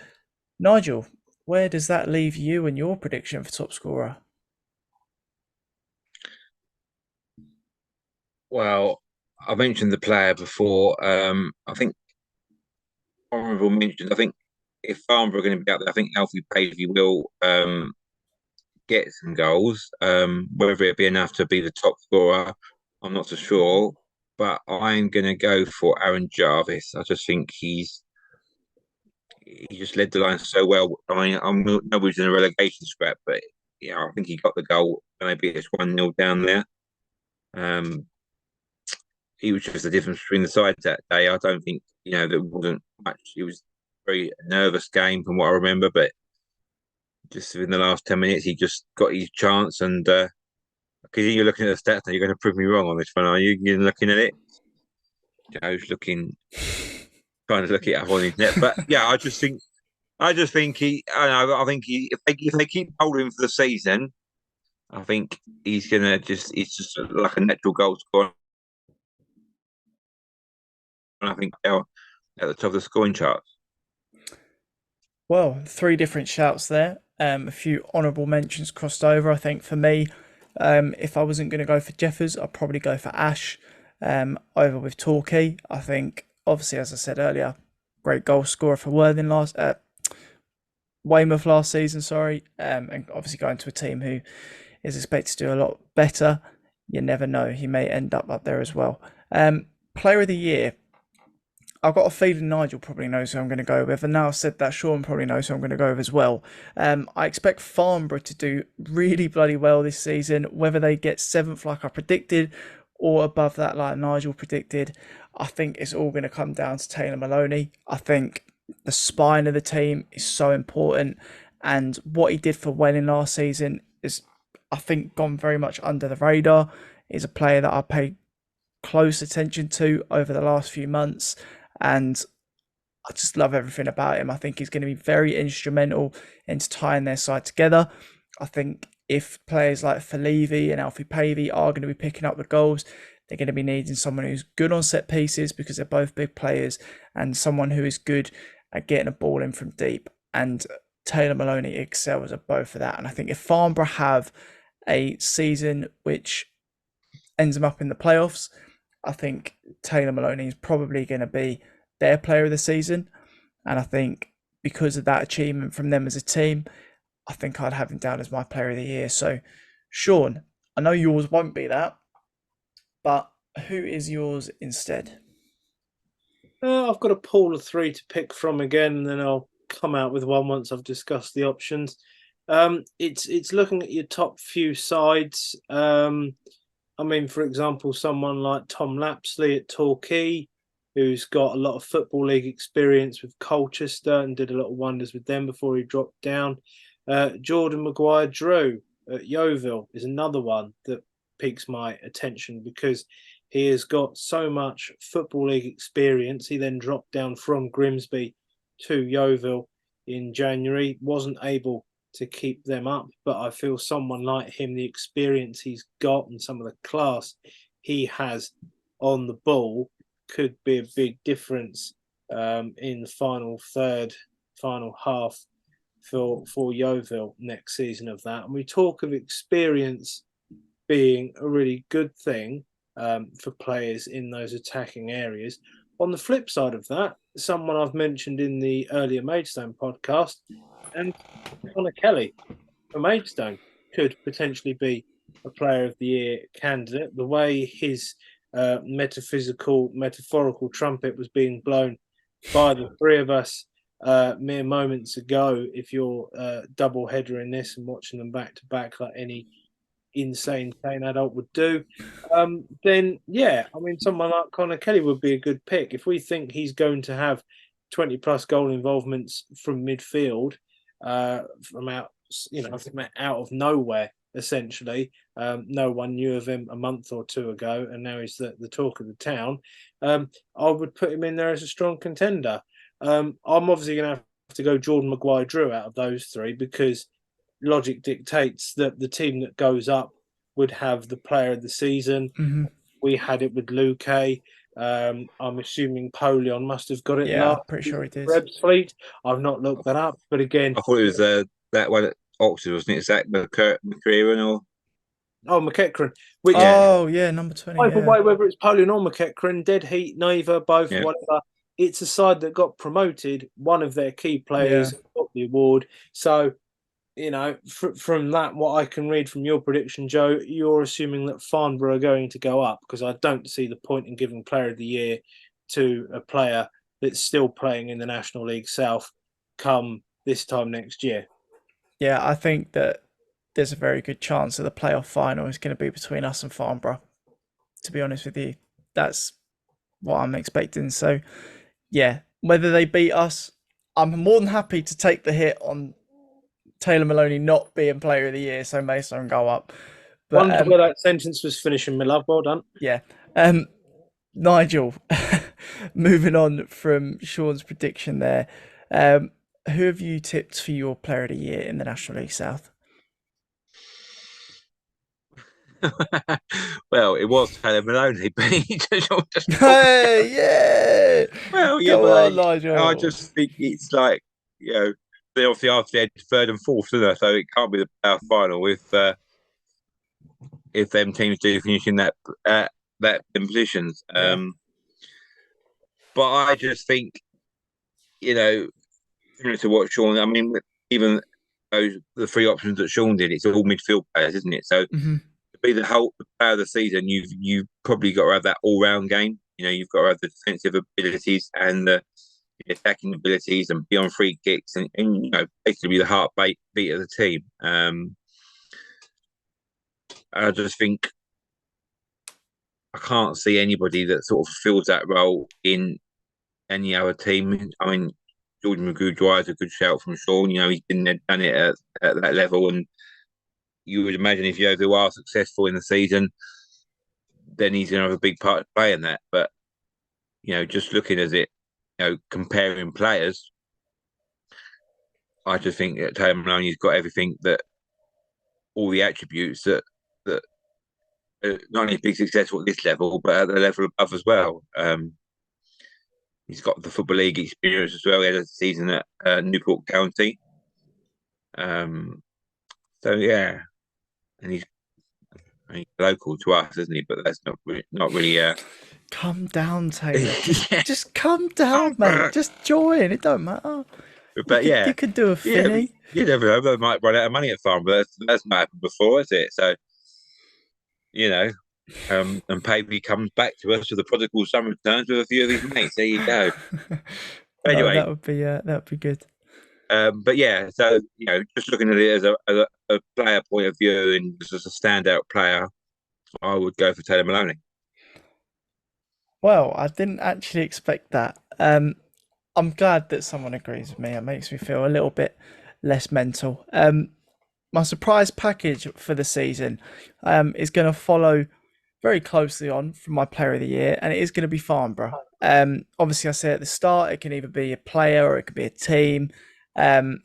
Nigel, where does that leave you and your prediction for top scorer? Well, I mentioned the player before. I think honourable mentions. I think if Farnborough are going to be out there, I think Alfie Pavey will get some goals. Whether it be enough to be the top scorer, I'm not so sure. But I'm going to go for Aaron Jarvis. I just think he's he just led the line so well. I mean, I'm not nobody's in a relegation scrap, but I think he got the goal. Maybe it's 1-0 down there. He was just the difference between the sides that day. I don't think there wasn't much. It was a very nervous game from what I remember, but just in the last 10 minutes, he just got his chance. And because you're looking at the stats, now you're going to prove me wrong on this one, are you? You're looking at it. Joe's trying to look it up on his net, but yeah, I just think he. I think if they keep holding him for the season, I think he's gonna he's just like a natural goal scorer. And I think they're at the top of the scoring charts. Well, three different shouts there. A few honourable mentions crossed over. I think for me, if I wasn't going to go for Jeffers, I'd probably go for Ash over with Torquay. I think, obviously, as I said earlier, great goal scorer for Weymouth last season, sorry. And obviously going to a team who is expected to do a lot better. You never know. He may end up there as well. Player of the year. I've got a feeling Nigel probably knows who I'm going to go with. And now I've said that, Sean probably knows who I'm going to go with as well. I expect Farnborough to do really bloody well this season. Whether they get 7th like I predicted or above that like Nigel predicted, I think it's all going to come down to Taylor Maloney. I think the spine of the team is so important. And what he did for Welling last season is, I think, gone very much under the radar. He's a player that I paid close attention to over the last few months. And I just love everything about him. I think he's going to be very instrumental into tying their side together. I think if players like Falevi and Alfie Pavey are going to be picking up the goals, they're going to be needing someone who's good on set pieces because they're both big players, and someone who is good at getting a ball in from deep. And Taylor Maloney excels at both of that. And I think if Farnborough have a season which ends them up in the playoffs, I think Taylor Maloney is probably going to be their player of the season. And I think because of that achievement from them as a team, I think I'd have him down as my player of the year. So, Sean, I know yours won't be that, but who is yours instead? I've got a pool of 3 to pick from again, and then I'll come out with one once I've discussed the options. It's looking at your top few sides. I mean, for example, someone like Tom Lapsley at Torquay, who's got a lot of Football League experience with Colchester and did a lot of wonders with them before he dropped down. Jordan Maguire-Drew at Yeovil is another one that piques my attention because he has got so much Football League experience. He then dropped down from Grimsby to Yeovil in January, wasn't able to keep them up, but I feel someone like him, the experience he's got and some of the class he has on the ball could be a big difference in the final half for Yeovil next season of that. And we talk of experience being a really good thing for players in those attacking areas. On the flip side of that, someone I've mentioned in the earlier Maidstone podcast, and Connor Kelly from Maidstone could potentially be a player of the year candidate. The way his metaphorical trumpet was being blown by the 3 of us mere moments ago, if you're double header in this and watching them back to back like any insane adult would do, then yeah, I mean, someone like Connor Kelly would be a good pick. If we think he's going to have 20 plus goal involvements from midfield, from out of nowhere, essentially. No one knew of him a month or 2 ago, and now he's the talk of the town. I would put him in there as a strong contender. I'm obviously going to have to go Jordan Maguire-Drew out of those 3 because logic dictates that the team that goes up would have the player of the season. Mm-hmm. We had it with Luque. I'm assuming Polion must have got it Yeah, last. I'm pretty sure it is. Rebs fleet. I've not looked that up, but again, I thought it was that one at Oxford, wasn't it? Zach McCreeran or McEachran. Yeah, number 20. Either way, whether it's Polion or McEachran, dead heat, neither, both, whatever. It's a side that got promoted. One of their key players got the award. So, from that, what I can read from your prediction, Joe, you're assuming that Farnborough are going to go up, because I don't see the point in giving Player of the Year to a player that's still playing in the National League South come this time next year. Yeah, I think that there's a very good chance that the playoff final is going to be between us and Farnborough. To be honest with you, that's what I'm expecting. So, yeah, whether they beat us, I'm more than happy to take the hit on Taylor Maloney not being Player of the Year, so Mason go up. But Wondered where that sentence was finishing, my love. Well done. yeah, Nigel, moving on from Sean's prediction there, who have you tipped for your Player of the Year in the National League South? Well, it was Taylor Maloney, but he just Hey, yeah, well, yeah, go but on, I Nigel. just think it's like, they obviously after they had third and fourth, didn't they? So it can't be the playoff final if them teams do finish in that them positions. Yeah. But I just think, similar to what Sean, I mean, even the three options that Sean did, it's all midfield players, isn't it? So Mm-hmm. to be the whole player of the season, you've probably got to have that all round game. You've got to have the defensive abilities and the attacking abilities and be on free kicks and basically be the heartbeat of the team. I just think I can't see anybody that sort of fills that role in any other team. I mean, Jordan Maguire is a good shout from Sean. He's been there, done it at that level, and you would imagine if Yeovil are successful in the season, then he's going to have a big part to play in that. But just looking at it, comparing players, I just think that Taylor Maloney's got everything that all the attributes that not only being successful at this level, but at the level above as well. He's got the Football League experience as well. He had a season at Newport County. So yeah, and he's local to us, isn't he? But that's not really. Calm down, Taylor. Yeah. Just calm down, mate. Just join. It don't matter. But you could do a Finny. You never know. They might run out of money at farm, but that's not happened before, is it? So, and Pavey comes back to us with the prodigal son returns with a few of his mates. There you go. Anyway, that would be good. But yeah, so just looking at it as a player point of view and just as a standout player, I would go for Taylor Maloney. Well, I didn't actually expect that. I'm glad that someone agrees with me. It makes me feel a little bit less mental. My surprise package for the season is going to follow very closely on from my Player of the Year, and it is going to be Farnborough. Obviously, I said at the start, it can either be a player or it could be a team. And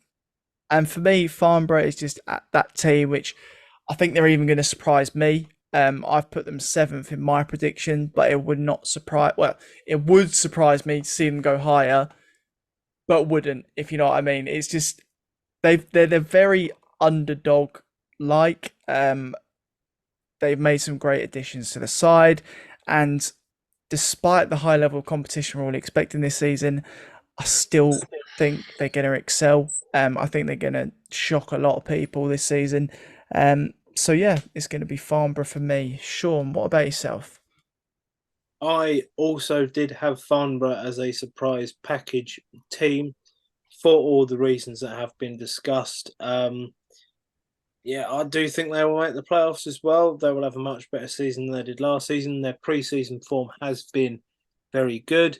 for me, Farnborough is just at that team, which I think they're even going to surprise me. I've put them 7th in my prediction, but it would not surprise. Well, it would surprise me to see them go higher, but wouldn't, if you know what I mean. It's just they're very underdog like. They've made some great additions to the side, and despite the high level of competition we're all expecting this season, I still think they're going to excel. I think they're going to shock a lot of people this season. So yeah, it's going to be Farnborough for me. Sean, what about yourself? I also did have Farnborough as a surprise package team for all the reasons that have been discussed. Yeah, I do think they will make the playoffs as well. They will have a much better season than they did last season. Their pre-season form has been very good.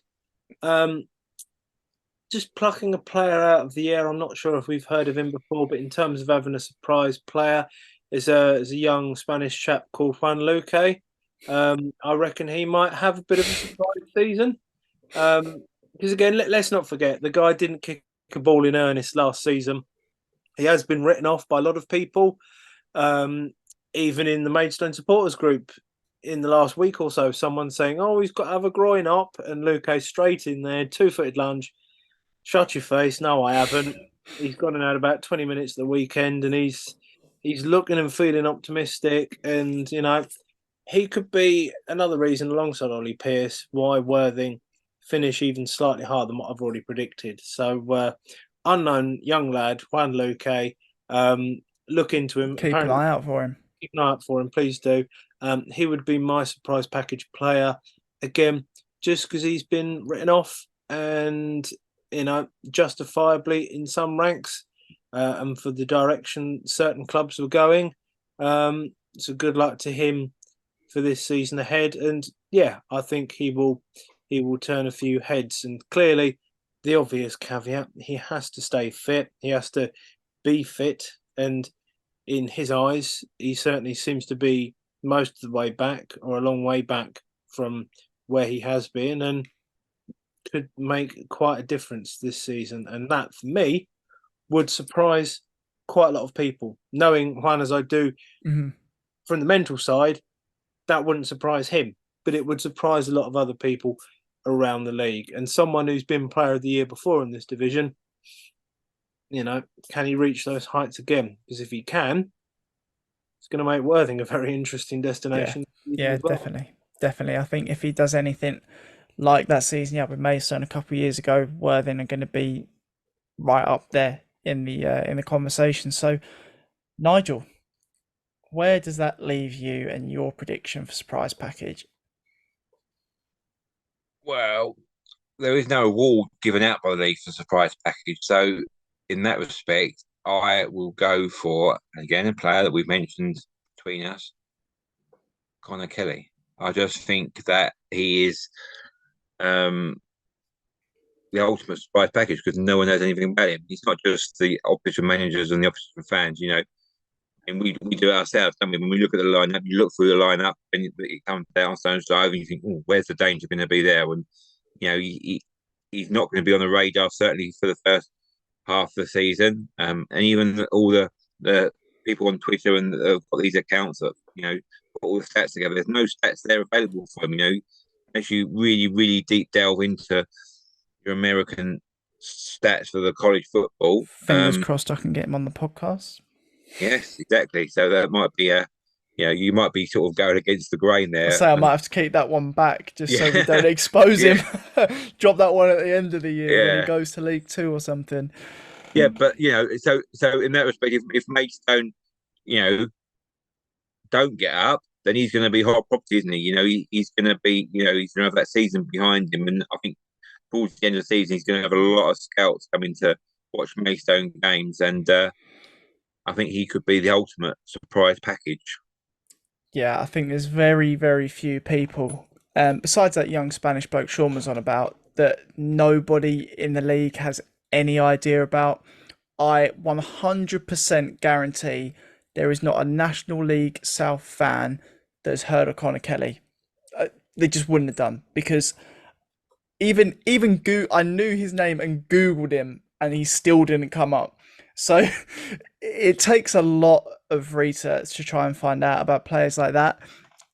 Just plucking a player out of the air, I'm not sure if we've heard of him before, but in terms of having a surprise player, is a young Spanish chap called Juan Luque. I reckon he might have a bit of a surprise season. Because again, let's not forget, the guy didn't kick a ball in earnest last season. He has been written off by a lot of people, even in the Maidstone supporters group in the last week or so. Someone saying, "Oh, he's got to have a groin up," and Luque straight in there, 2-footed lunge. Shut your face. No, I haven't. He's gone and had about 20 minutes the weekend, and he's looking and feeling optimistic. And, he could be another reason alongside Ollie Pearce why Worthing finish even slightly higher than what I've already predicted. So, unknown young lad, Juan Luque, look into him. Keep an eye out for him. Keep an eye out for him, please do. He would be my surprise package player. Again, just because he's been written off, and justifiably in some ranks, and for the direction certain clubs were going. So good luck to him for this season ahead. And yeah, I think he will turn a few heads. And clearly, the obvious caveat: he has to stay fit. He has to be fit. And in his eyes, he certainly seems to be most of the way back, or a long way back from where he has been, and could make quite a difference this season. And that, for me, would surprise quite a lot of people. Knowing Juan as I do, from the mental side, that wouldn't surprise him, but it would surprise a lot of other people around the league. And someone who's been player of the year before in this division, can he reach those heights again? Because if he can, it's going to make Worthing a very interesting destination. Yeah, well. Definitely. I think if he does anything like that season with Maidstone a couple of years ago, Worthing are going to be right up there in the conversation. So, Nigel, where does that leave you and your prediction for surprise package? Well, there is no award given out by the league for surprise package. So, in that respect, I will go for, again, a player that we've mentioned between us, Connor Kelly. I just think that he is the ultimate surprise package because no one knows anything about him. He's not just the official managers and the official fans, and we do it ourselves, don't we? When we look at the lineup, you look through the lineup and it comes down Stones Drive and you think, oh, where's the danger going to be there? And, he's not going to be on the radar, certainly for the first half of the season. And even all the people on Twitter and got these accounts that, put all the stats together, there's no stats there available for him, unless you really, really deep delve into your American stats for the college football. Fingers crossed I can get him on the podcast. Yes, exactly. So that might be you might be sort of going against the grain there. I might have to keep that one back just so we don't expose him. Drop that one at the end of the year when he goes to League Two or something. Yeah, but so in that respect, if Maidstone, don't get up, then he's going to be hot property, isn't he? He's going to be, he's going to have that season behind him, and I think towards the end of the season, he's going to have a lot of scouts coming to watch Maidstone games, and I think he could be the ultimate surprise package. Yeah, I think there's very, very few people, besides that young Spanish bloke Sean was on about, that nobody in the league has any idea about. I 100% guarantee there is not a National League South fan that's heard of Connor Kelly. They just wouldn't have done, because even I knew his name and Googled him and he still didn't come up. So it takes a lot of research to try and find out about players like that.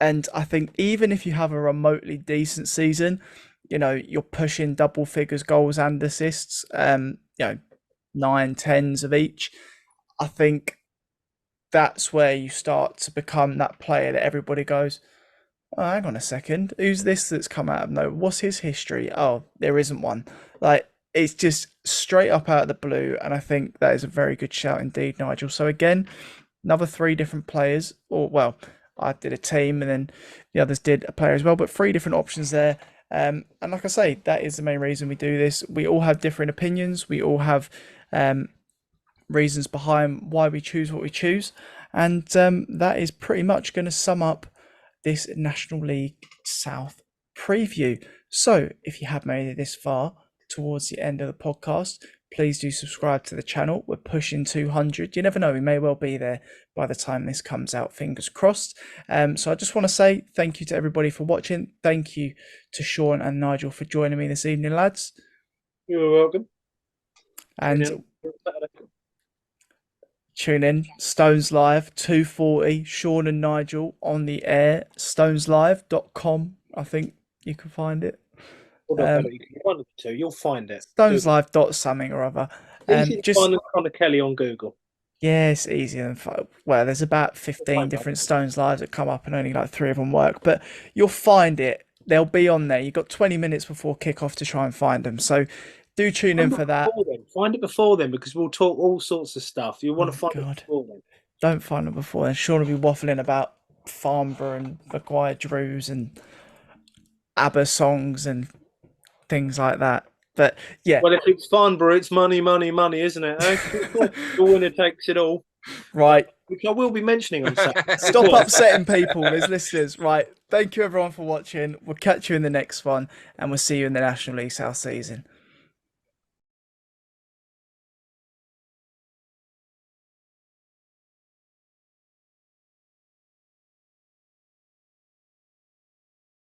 And I think even if you have a remotely decent season, you're pushing double figures goals and assists, 9-10s of each. I think that's where you start to become that player that everybody goes, oh, hang on a second, who's this that's come out of nowhere? What's his history? Oh, there isn't one. Like, it's just straight up out of the blue, and I think that is a very good shout indeed, Nigel. So again, another 3 different players, I did a team and then the others did a player as well, but 3 different options there. And like I say, that is the main reason we do this. We all have different opinions. We all have reasons behind why we choose what we choose. And that is pretty much going to sum up this National League South preview. So if you have made it this far towards the end of the podcast, please do subscribe to the channel. We're pushing 200. You never know, we may well be there by the time this comes out, fingers crossed. So I just want to say thank you to everybody for watching. Thank you to Sean and Nigel for joining me this evening, lads. You're welcome. And tune in, Stones Live, 2:40, Sean and Nigel on the air, stoneslive.com. I think you can find it. One of the two, you'll find it. Stoneslive something or other. Just find Connor Kelly on Google. Yeah, it's easier than there's about 15 different Stones Lives that come up and only like 3 of them work, but you'll find it. They'll be on there. You've got 20 minutes before kickoff to try and find them. So do tune in for that. Find it before then, because we'll talk all sorts of stuff. You want to find it before then. Don't find it before then. Sean will be waffling about Farnborough and Maguire Drews and ABBA songs and things like that. But yeah, Well, if it's Farnborough, it's money, isn't it? Eh? The winner takes it all. right. Which I will be mentioning on Saturday. Stop upsetting people as listeners. Right. Thank you everyone for watching. We'll catch you in the next one, and we'll see you in the National League South season.